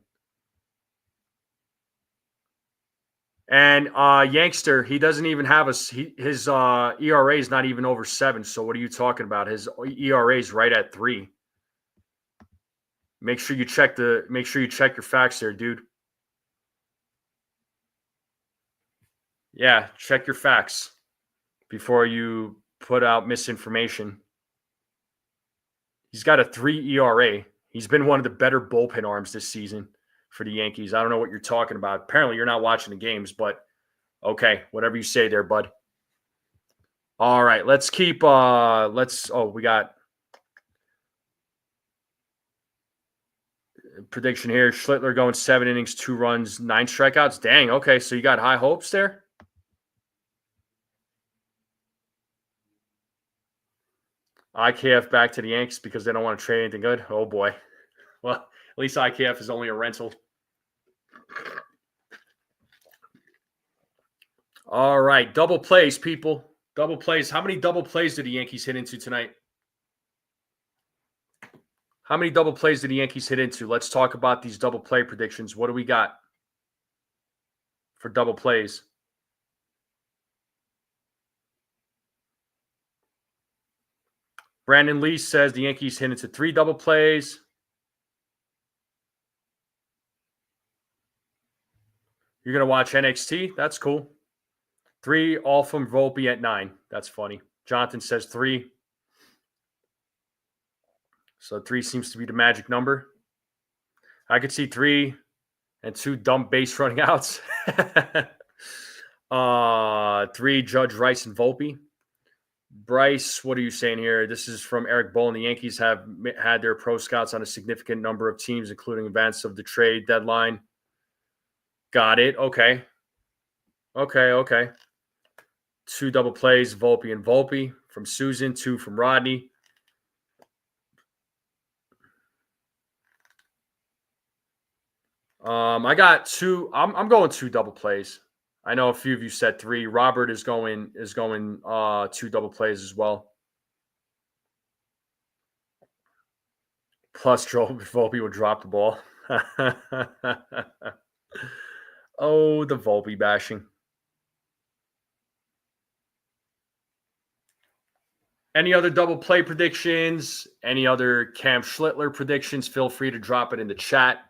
And Yankster, he doesn't even have his ERA is not even over 7. So what are you talking about? His ERA is right at 3. Make sure you check your facts there, dude. Yeah, check your facts before you put out misinformation. He's got a 3 ERA. He's been one of the better bullpen arms this season for the Yankees. I don't know what you're talking about. Apparently, you're not watching the games, but okay, whatever you say there, bud. All right, let's keep. We got prediction here. Schlittler going 7 innings, 2 runs, 9 strikeouts. Dang. Okay, so you got high hopes there. IKF back to the Yankees because they don't want to trade anything good. Oh boy. Well, at least IKF is only a rental. All right, double plays, people. Double plays. How many double plays did the Yankees hit into tonight? How many double plays did the Yankees hit into? Let's talk about these double play predictions. What do we got for double plays? Brandon Lee says the Yankees hit into 3 double plays. You're going to watch NXT? That's cool. 3, all from Volpe at 9. That's funny. Jonathan says 3. So 3 seems to be the magic number. I could see 3 and 2 dump base running outs. 3, Judge, Rice, and Volpe. Bryce, what are you saying here? This is from Eric Bowen. The Yankees have had their pro scouts on a significant number of teams, including events of the trade deadline. Got it. Okay. 2 double plays, Volpe and Volpe from Susan, 2 from Rodney. I got 2. I'm going 2 double plays. I know a few of you said 3. Robert is going 2 double plays as well. Plus, Joe Volpe will drop the ball. Oh, the Volpe bashing. Any other double play predictions? Any other Cam Schlittler predictions? Feel free to drop it in the chat.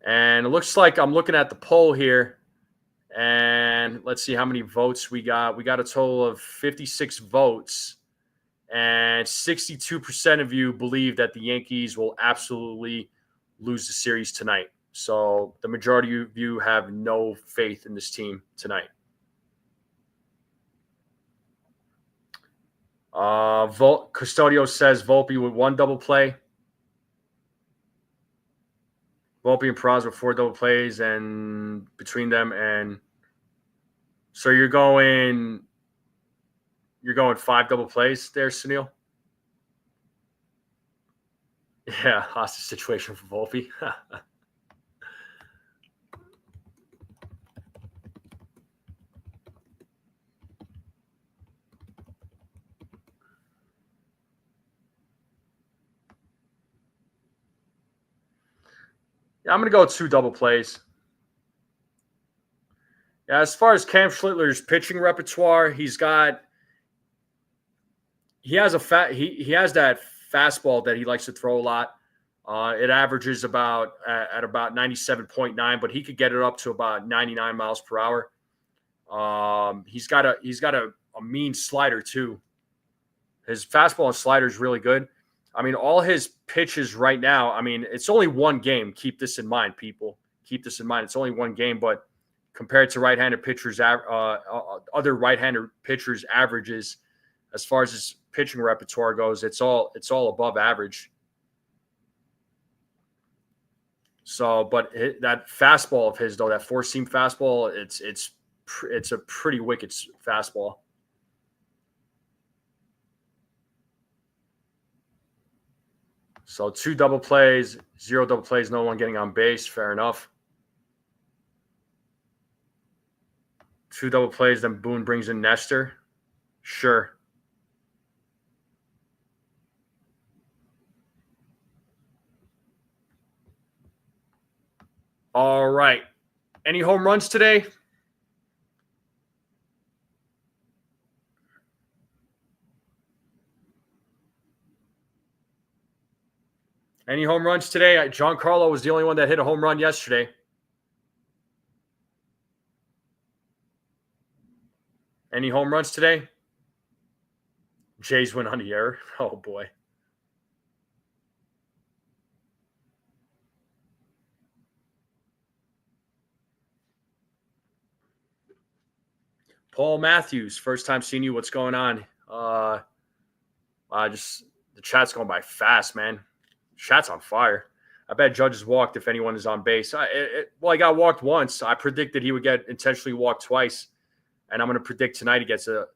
And it looks like I'm looking at the poll here. And let's see how many votes we got. We got a total of 56 votes. And 62% of you believe that the Yankees will absolutely lose the series tonight. So the majority of you have no faith in this team tonight. Custodio says Volpe with 1 double play. Volpe and Peraza with 4 double plays, and between them, and so you're going 5 double plays there, Sunil. Yeah, hostage situation for Volpe. Yeah, I'm going to go 2 double plays. Yeah, as far as Cam Schlittler's pitching repertoire, he has that fastball that he likes to throw a lot. It averages about 97.9, but he could get it up to about 99 miles per hour. He's got a mean slider too. His fastball and slider is really good. I mean, all his pitches right now, I mean, it's only one game. Keep this in mind, people. Keep this in mind. It's only one game, but compared to right-handed pitchers, other right-handed pitchers' averages, as far as his pitching repertoire goes, it's all above average. So, but that fastball of his, though, that 4-seam fastball, it's a pretty wicked fastball. So 2 double plays, 0 double plays, no one getting on base. Fair enough. 2 double plays, then Boone brings in Nestor. Sure. All right. Any home runs today? Any home runs today? Giancarlo was the only one that hit a home run yesterday. Any home runs today? Jays went on the air. Oh, boy. Paul Matthews, first time seeing you. What's going on? Just the chat's going by fast, man. Chat's on fire. I bet Judge is walked if anyone is on base. He got walked once. I predicted he would get intentionally walked twice. And I'm going to predict tonight he gets a.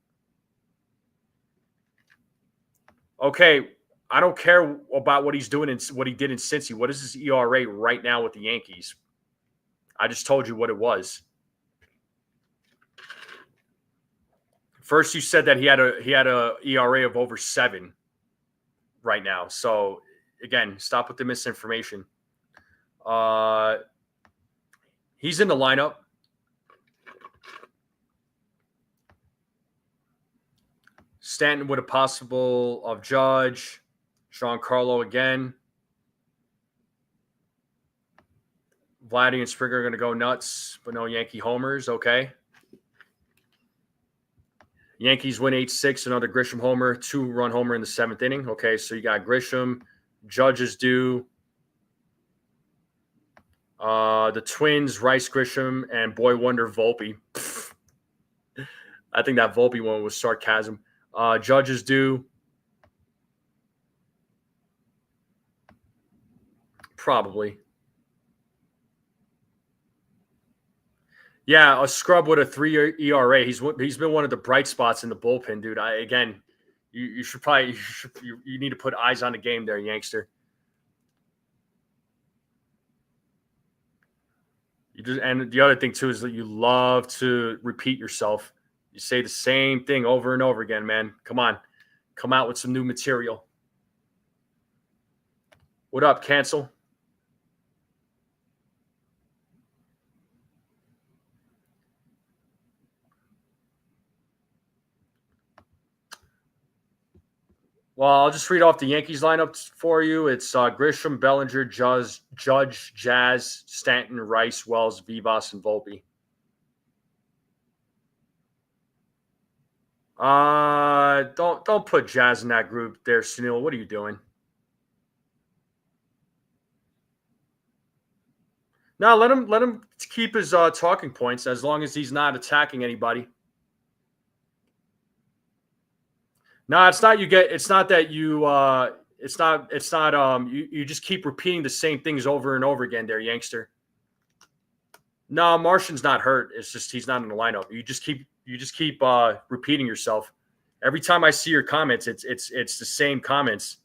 Okay, I don't care about what he's doing and what he did in Cincy. What is his ERA right now with the Yankees? I just told you what it was. First, you said that he had a ERA of over 7 right now. So again, stop with the misinformation. He's in the lineup. Stanton with a possible of Judge. Giancarlo again. Vladdy and Springer are going to go nuts, but no Yankee homers. Okay. Yankees win 8-6, another Grisham homer, 2-run homer in the 7th inning. Okay, so you got Grisham. Judge is due. The Twins, Rice, Grisham, and Boy Wonder Volpe. I think that Volpe one was sarcasm. Judge is due. Probably. Yeah, a scrub with a 3 ERA. He's been one of the bright spots in the bullpen, dude. You should probably you need to put eyes on the game there, youngster. And the other thing too is that you love to repeat yourself. You say the same thing over and over again, man. Come on, come out with some new material. What up, Cancel? Well, I'll just read off the Yankees lineup for you. It's Grisham, Bellinger, Judge, Jazz, Stanton, Rice, Wells, Vivas, and Volpe. Don't put Jazz in that group there, Sunil. What are you doing? No, let him keep his talking points as long as he's not attacking anybody. No, it's not. It's not that you. It's not. It's not. You just keep repeating the same things over and over again, there, youngster. No, Martian's not hurt. It's just he's not in the lineup. You just keep repeating yourself. Every time I see your comments, it's the same comments.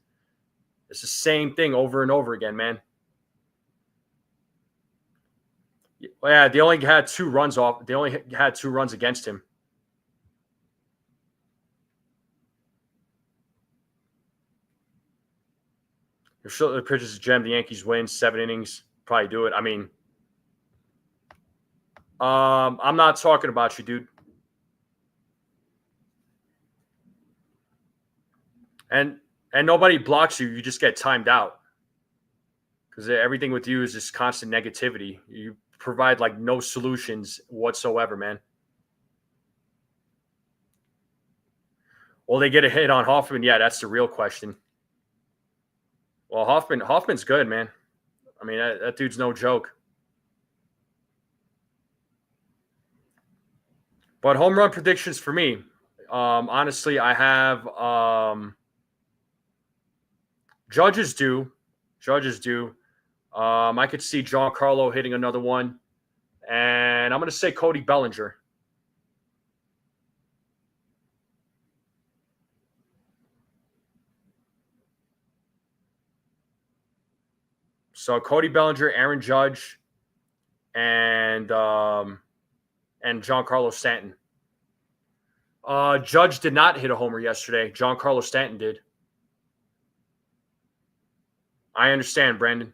It's the same thing over and over again, man. Yeah, they only had 2 runs off. They only had 2 runs against him. If the pitches a gem, the Yankees win 7 innings. Probably do it. I mean, I'm not talking about you, dude. And nobody blocks you. You just get timed out because everything with you is just constant negativity. You provide like no solutions whatsoever, man. Will they get a hit on Hoffman? Yeah, that's the real question. Well, Hoffman's good, man. I mean, that dude's no joke. But home run predictions for me, honestly, I have Judges do. I could see Giancarlo hitting another one. And I'm going to say Cody Bellinger. So Cody Bellinger, Aaron Judge, and Giancarlo Stanton. Judge did not hit a homer yesterday. Giancarlo Stanton did. I understand, Brandon.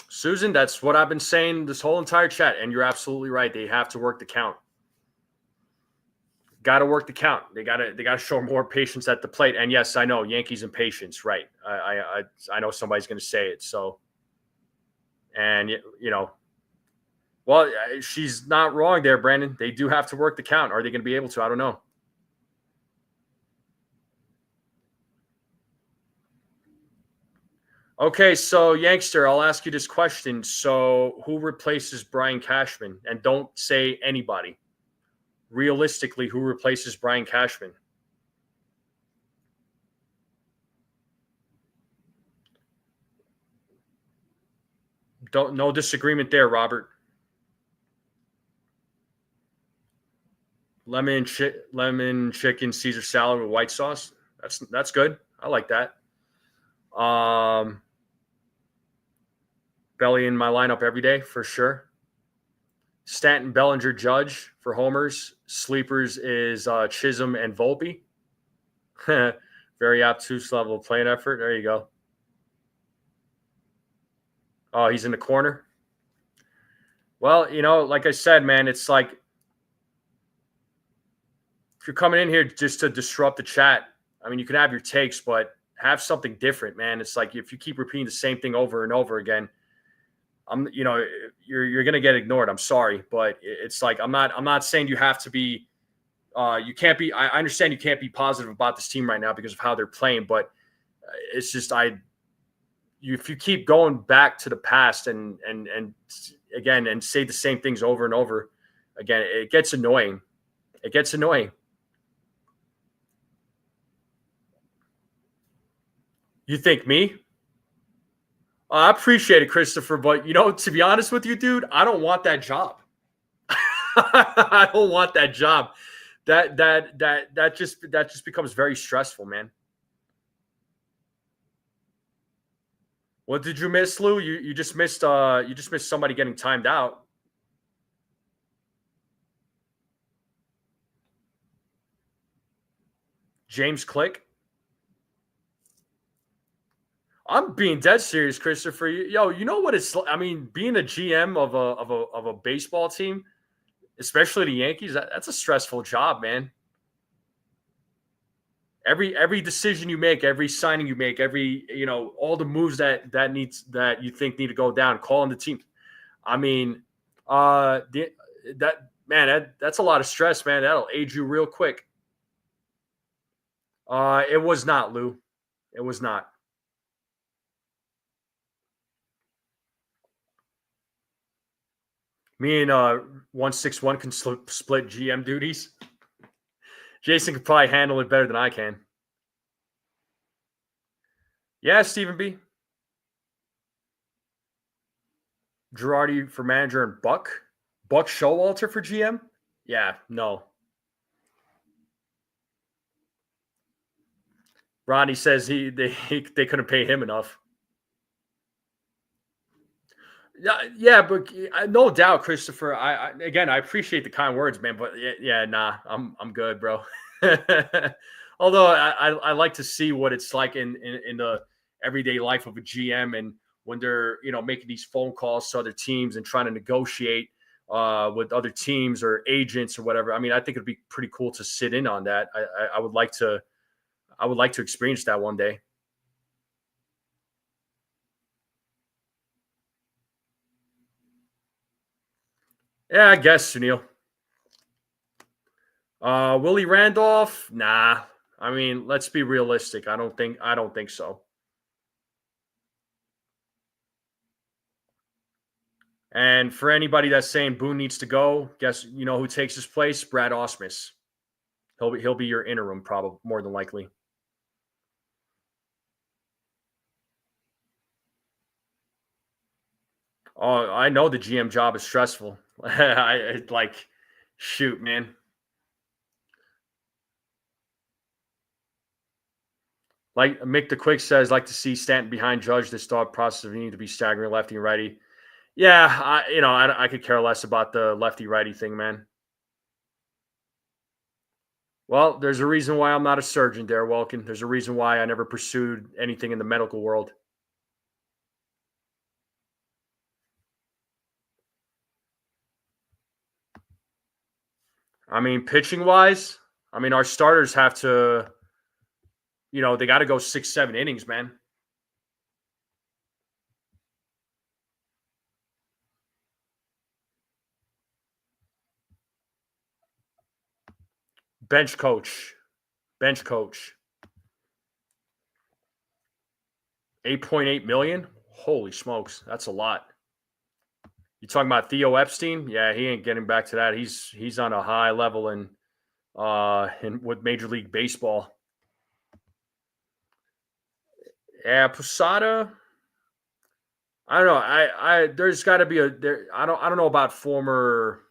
Susan, that's what I've been saying this whole entire chat, and you're absolutely right. They have to work the count. Got to work the count. They got to show more patience at the plate. And yes, I know Yankees impatience, right? I know somebody's going to say it. So, and you know, well, she's not wrong there, Brandon. They do have to work the count. Are they going to be able to? I don't know. Okay, so Yankster, I'll ask you this question. So, who replaces Brian Cashman? And don't say anybody. Realistically, who replaces Brian Cashman? No disagreement there, Robert. Lemon chicken Caesar salad with white sauce. That's good. I like that. Belly in my lineup every day for sure. Stanton, Bellinger, Judge for homers. Sleepers is Chisholm and Volpe. Very obtuse level of playing effort. There you go. Oh, he's in the corner. Well, you know, like I said, man, it's like if you're coming in here just to disrupt the chat, I mean, you can have your takes, but have something different, man. It's like if you keep repeating the same thing over and over again, you're gonna get ignored. I'm sorry, but it's like I'm not saying you have to be. You can't be. I understand you can't be positive about this team right now because of how they're playing, but it's just if you keep going back to the past and again and say the same things over and over again, it gets annoying. It gets annoying. You think me? I appreciate it, Christopher, but to be honest with you, dude, I don't want that job. I don't want that job. That just becomes very stressful, man. What did you miss, Lou? You just missed somebody getting timed out. James Click. I'm being dead serious, Christopher. Yo, you know what it's? I mean, being a GM of a baseball team, especially the Yankees. That's a stressful job, man. Every decision you make, every signing you make, all the moves that you think need to go down, calling the team. I mean, that's a lot of stress, man. That'll age you real quick. It was not, Lou. It was not. Me and 161 can split GM duties. Jason could probably handle it better than I can. Yeah, Stephen B. Girardi for manager and Buck Showalter for GM. Yeah, no. Ronnie says they couldn't pay him enough. Yeah, but no doubt, Christopher. I appreciate the kind words, man. But nah, I'm good, bro. Although I like to see what it's like in the everyday life of a GM, and when they're making these phone calls to other teams and trying to negotiate with other teams or agents or whatever. I mean, I think it'd be pretty cool to sit in on that. I would like to experience that one day. Yeah, I guess, Sunil. Willie Randolph? Nah. I mean, let's be realistic. I don't think so. And for anybody that's saying Boone needs to go, guess who takes his place? Brad Ausmus. He'll be your interim, probably more than likely. Oh, I know the GM job is stressful. Shoot, man. Like Mick the Quick says, like to see Stanton behind Judge. This thought process of needing to be staggering lefty and righty. Yeah, I could care less about the lefty righty thing, man. Well, there's a reason why I'm not a surgeon, Dare Welkin. There's a reason why I never pursued anything in the medical world. I mean, pitching wise, I mean, our starters have to, they got to go 6-7 innings, man. Bench coach. 8.8 million. Holy smokes, that's a lot. You talking about Theo Epstein? Yeah, he ain't getting back to that. He's on a high level in with Major League Baseball. Yeah, Posada. I don't know. I there's got to be I don't know about former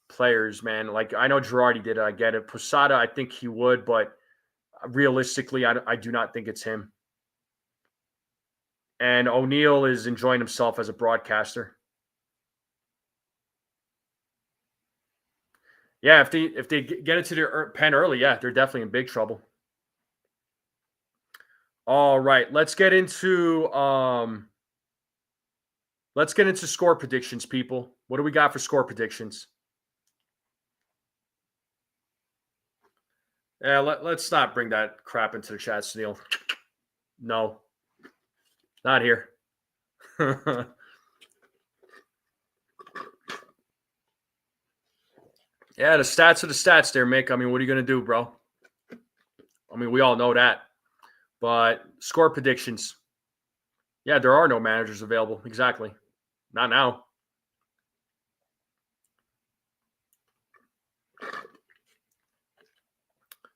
players, man. Like I know Girardi did it. I get it. Posada, I think he would, but realistically, I do not think it's him. And O'Neill is enjoying himself as a broadcaster. Yeah, if they get into their pen early, yeah, they're definitely in big trouble. All right, let's get into score predictions, people. What do we got for score predictions? Yeah, let's not bring that crap into the chat, Sunil. No, not here. Yeah, the stats are the stats there, Mick. I mean, what are you going to do, bro? I mean, we all know that. But score predictions. Yeah, there are no managers available. Exactly. Not now.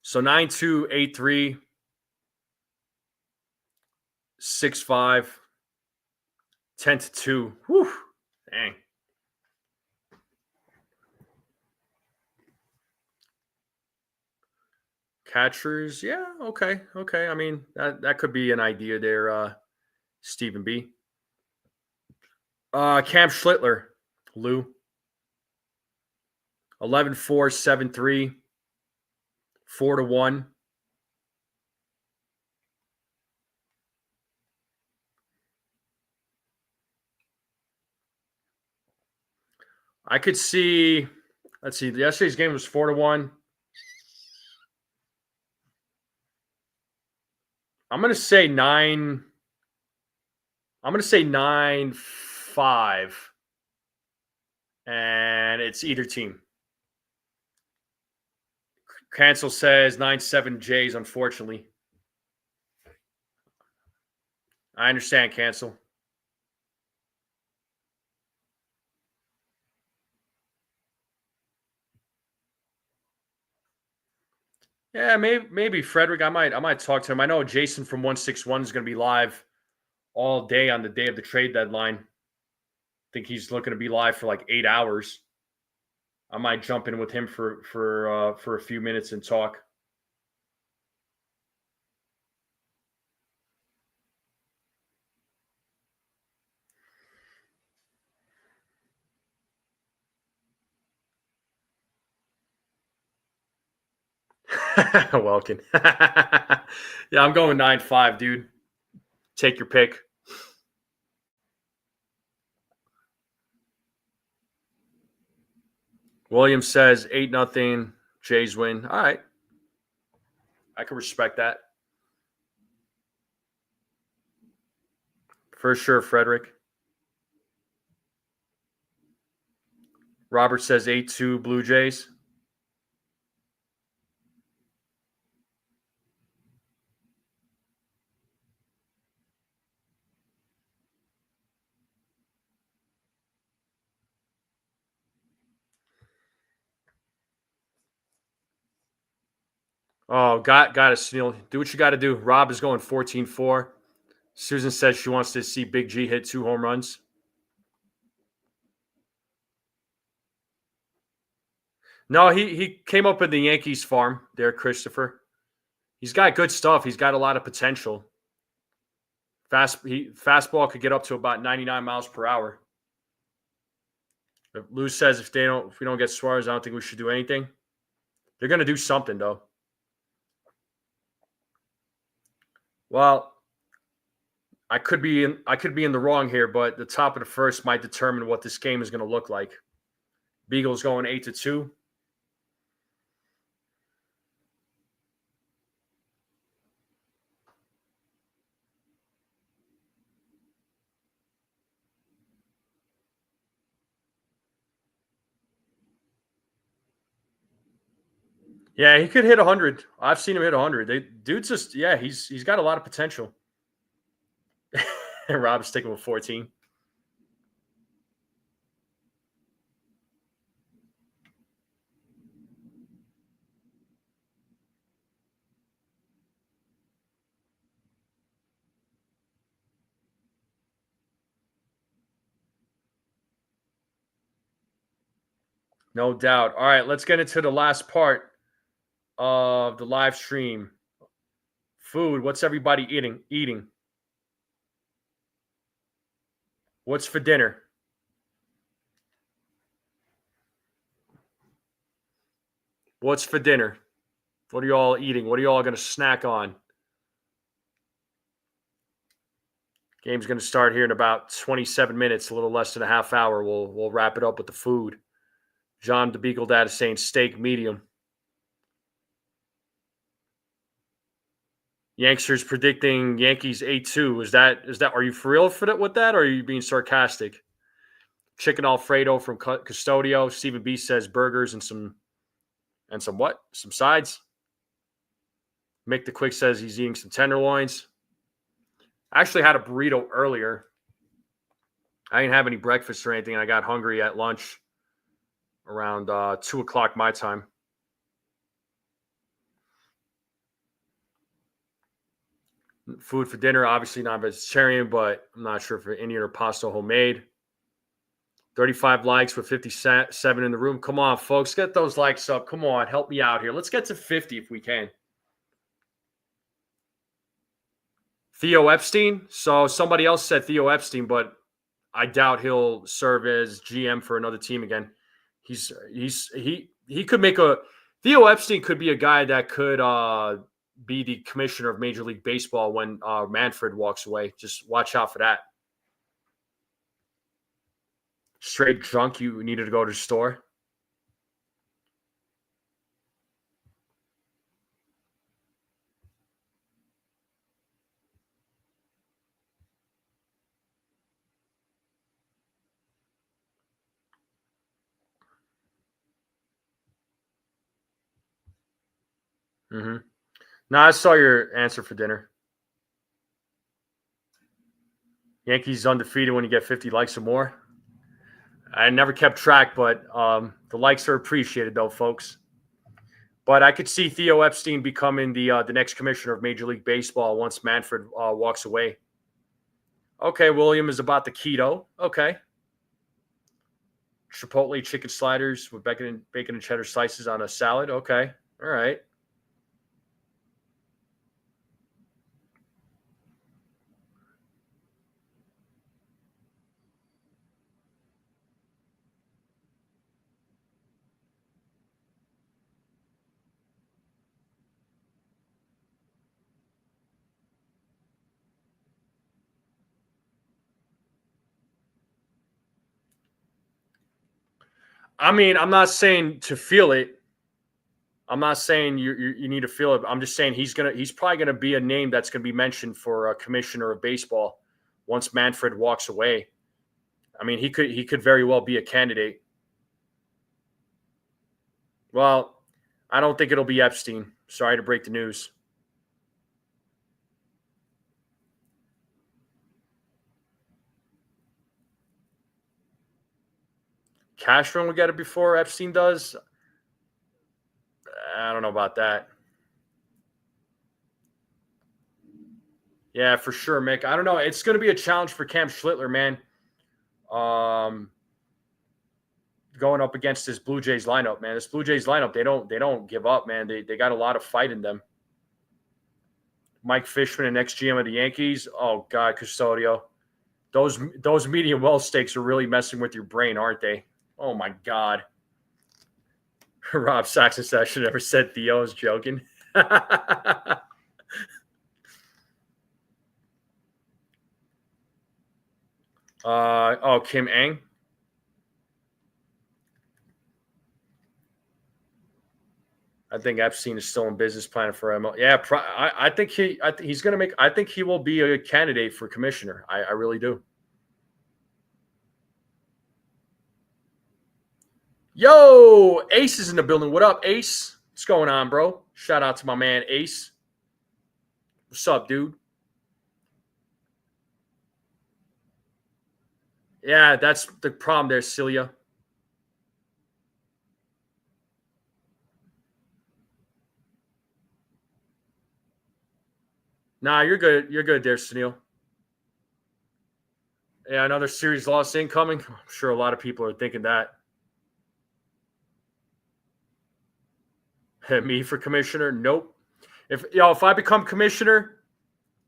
So 9-2, 8-3, 6-5, 10-2. Whew. Dang. Catchers, yeah, okay. I mean, that could be an idea there, Stephen B. Cam Schlittler, Lou. 11-4, 7-3, 4-1. I could see. Let's see. Yesterday's game was 4-1. I'm gonna say 9. I'm gonna say 9-5, and it's either team. Cancel says 9-7 Jays. Unfortunately, I understand. Cancel. Yeah, maybe Frederick. I might talk to him. I know Jason from 161 is going to be live all day on the day of the trade deadline. I think he's looking to be live for like 8 hours. I might jump in with him for a few minutes and talk. Welkin. Yeah, I'm going 9-5, dude. Take your pick. Williams says 8-0. Jays win. All right. I can respect that. For sure, Frederick. Robert says 8-2 Blue Jays. Oh, got it, Snell. Do what you got to do. Rob is going 14-4. Susan says she wants to see Big G hit 2 home runs. No, he came up in the Yankees farm there, Christopher. He's got good stuff. He's got a lot of potential. Fastball could get up to about 99 miles per hour. Lou says if we don't get Suarez, I don't think we should do anything. They're going to do something though. Well, I could be in the wrong here, but the top of the first might determine what this game is going to look like. Beagles going 8-2. Yeah, he could hit 100. I've seen him hit 100. Dude's just he's got a lot of potential. Rob's sticking with 14. No doubt. All right, let's get into the last part of the live stream. Food. What's everybody eating? What's for dinner? What's for dinner? What are you all eating? What are you all going to snack on? Game's going to start here in about 27 minutes, a little less than a half hour. We'll wrap it up with the food. John the Beagle Dad is saying steak medium. Yanksters predicting Yankees 8-2. Is that are you for real with that, or are you being sarcastic? Chicken Alfredo from Custodio. Stephen B says burgers and some what? Some sides. Mick the Quick says he's eating some tenderloins. I actually had a burrito earlier. I didn't have any breakfast or anything. I got hungry at lunch around 2 o'clock my time. Food for dinner, obviously not vegetarian, but I'm not sure if Indian or pasta homemade. 35 likes with 57 in the room. Come on, folks. Get those likes up. Come on. Help me out here. Let's get to 50 if we can. Theo Epstein. So somebody else said Theo Epstein, but I doubt he'll serve as GM for another team again. He could make a Theo Epstein could be a guy that could be the commissioner of Major League Baseball when Manfred walks away. Just watch out for that. Straight drunk, you needed to go to the store. Mm-hmm. No, I saw your answer for dinner. Yankees undefeated when you get 50 likes or more. I never kept track, but the likes are appreciated, though, folks. But I could see Theo Epstein becoming the next commissioner of Major League Baseball once Manfred walks away. Okay, William is about the keto. Okay. Chipotle chicken sliders with bacon and cheddar slices on a salad. Okay. All right. I mean, I'm not saying to feel it. I'm not saying you need to feel it. I'm just saying he's probably gonna be a name that's gonna be mentioned for a commissioner of baseball once Manfred walks away. I mean, he could very well be a candidate. Well, I don't think it'll be Epstein. Sorry to break the news. Cashman will get it before Epstein does. I don't know about that. Yeah, for sure, Mick. I don't know. It's going to be a challenge for Cam Schlittler, man. Um, Going up against this Blue Jays lineup, man. This Blue Jays lineup, they don't give up, man. They got a lot of fight in them. Mike Fishman, and ex GM of the Yankees. Oh God, Custodio. Those medium well steaks are really messing with your brain, aren't they? Oh my God. Rob Saxon said I should never said Theo. I was joking. Kim Eng. I think Epstein is still in business plan for ML. Yeah, I think he's going to make. I think he will be a candidate for commissioner. I really do. Yo, Ace is in the building. What up, Ace? What's going on, bro? Shout out to my man Ace. What's up, dude? Yeah, that's the problem there, Celia. Nah, you're good. You're good there, Sunil. Yeah, another series loss incoming. I'm sure a lot of people are thinking that. Me for commissioner? Nope. If I become commissioner,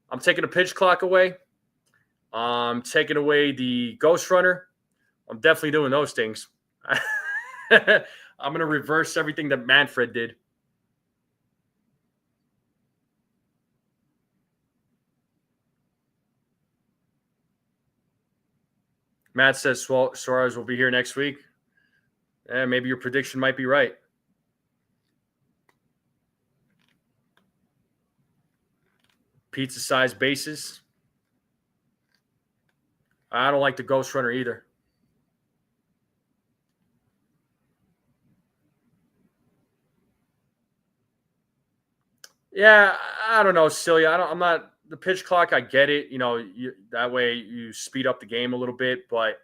I'm taking the pitch clock away. I'm taking away the ghost runner. I'm definitely doing those things. I'm going to reverse everything that Manfred did. Matt says Suarez will be here next week. Maybe your prediction might be right. Pizza-sized bases. I don't like the ghost runner either. Yeah, I don't know, silly. I'm not the pitch clock. I get it. That way you speed up the game a little bit. But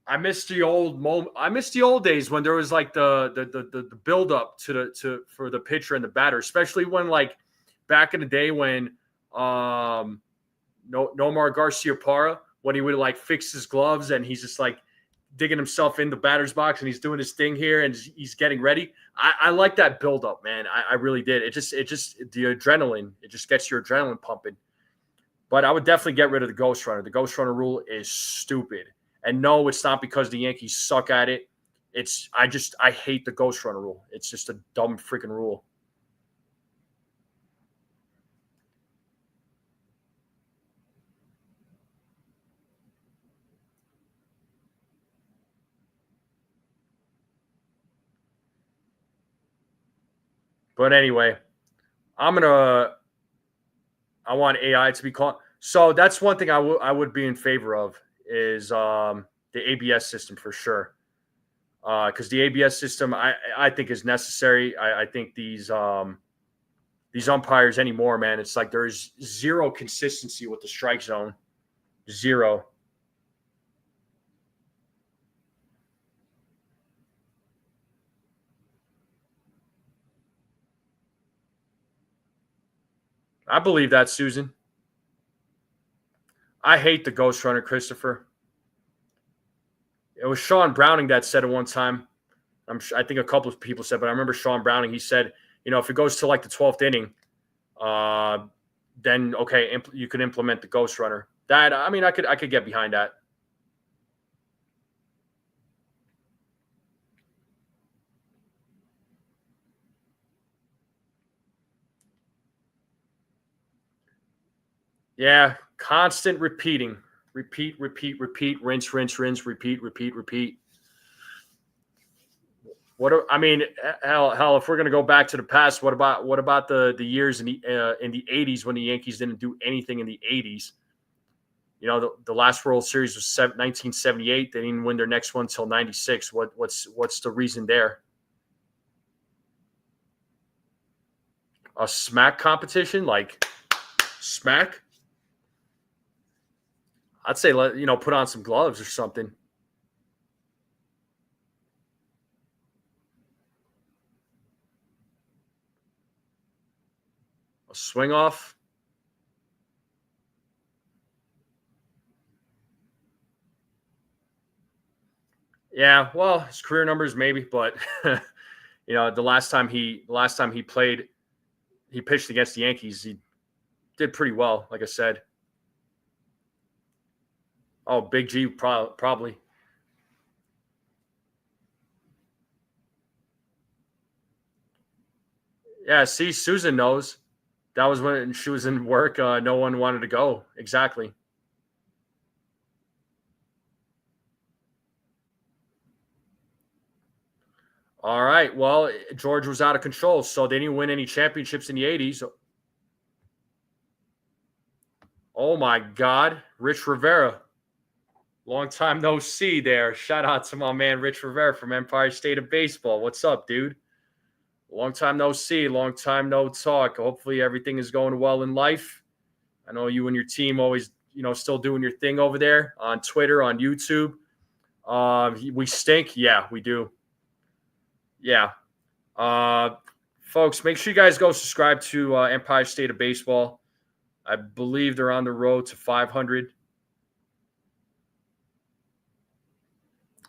I miss the old moment. I miss the old days when there was like the build up to for the pitcher and the batter, especially when like back in the day when Nomar Garcia Parra, when he would like fix his gloves and he's just like digging himself in the batter's box and he's doing his thing here and he's getting ready. I like that build up, man. I really did. It just the adrenaline. It just gets your adrenaline pumping. But I would definitely get rid of the ghost runner. The ghost runner rule is stupid. And no, it's not because the Yankees suck at it. I hate the ghost runner rule. It's just a dumb freaking rule. But anyway, I want AI to be called. So that's one thing I would be in favor of is the ABS system for sure. Because the ABS system I think is necessary. I think these umpires anymore, man, it's like there's zero consistency with the strike zone. Zero. I believe that, Susan. I hate the ghost runner, Christopher. It was Sean Browning that said it one time. I think a couple of people said, but I remember Sean Browning. He said, if it goes to like the 12th inning, then okay, you could implement the ghost runner. That I could get behind that. Yeah, constant repeating, repeat, rinse, repeat, repeat. Hell, if we're gonna go back to the past, what about the years in the '80s when the Yankees didn't do anything in the '80s? The last World Series was 1978. They didn't win their next one until '96. What's the reason there? A smack competition, like smack? I'd say put on some gloves or something. A swing off. Yeah, well, his career numbers maybe, but the last time he played, he pitched against the Yankees. He did pretty well, like I said. Oh, Big G probably. Yeah, see, Susan knows. That was when she was in work. No one wanted to go. Exactly. All right. Well, George was out of control, so they didn't win any championships in the '80s. Oh my God, Rich Rivera. Long time no see there. Shout out to my man Rich Rivera from Empire State of Baseball. What's up, dude? Long time no see. Long time no talk. Hopefully everything is going well in life. I know you and your team always, still doing your thing over there on Twitter, on YouTube. We stink. Yeah, we do. Yeah. Folks, make sure you guys go subscribe to Empire State of Baseball. I believe they're on the road to 500.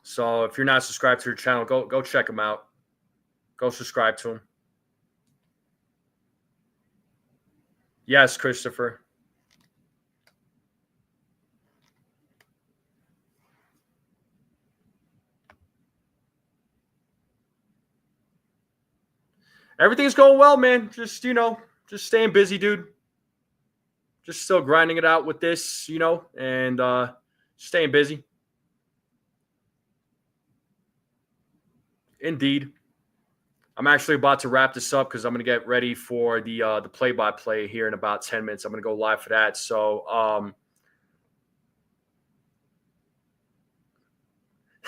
So if you're not subscribed to their channel, go check them out. Go subscribe to them. Yes, Christopher. Everything's going well, man. Just staying busy, dude. Just still grinding it out with this, and staying busy. Indeed. I'm actually about to wrap this up because I'm going to get ready for the play-by-play here in about 10 minutes. I'm going to go live for that. So,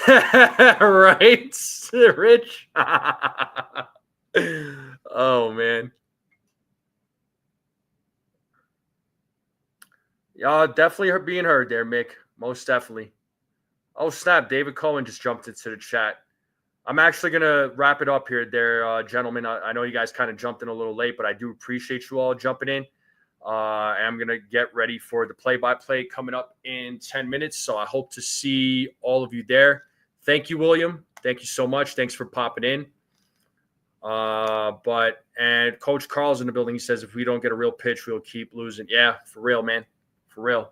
right, Rich? Oh, man. Definitely being heard there, Mick. Most definitely. Oh, snap. David Cohen just jumped into the chat. I'm actually going to wrap it up here there, gentlemen. I know you guys kind of jumped in a little late, but I do appreciate you all jumping in. I'm going to get ready for the play-by-play coming up in 10 minutes, so I hope to see all of you there. Thank you, William. Thank you so much. Thanks for popping in. And Coach Carl's in the building. He says, if we don't get a real pitch, we'll keep losing. Yeah, for real, man. For real.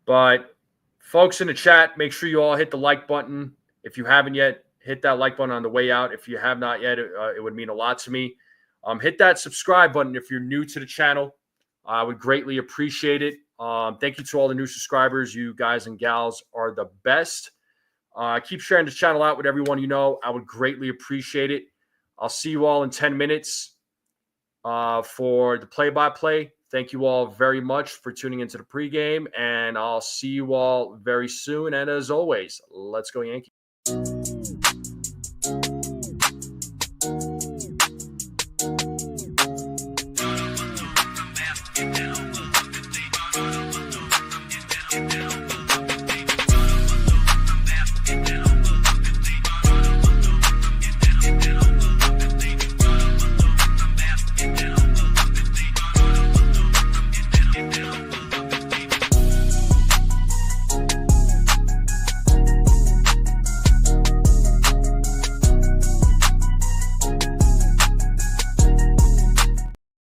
But folks in the chat, make sure you all hit the like button. If you haven't yet, hit that like button on the way out. If you have not yet, it would mean a lot to me. Hit that subscribe button if you're new to the channel. I would greatly appreciate it. Thank you to all the new subscribers. You guys and gals are the best. Keep sharing this channel out with everyone you know. I would greatly appreciate it. I'll see you all in 10 minutes for the play-by-play. Thank you all very much for tuning into the pregame, and I'll see you all very soon. And as always, let's go Yankees.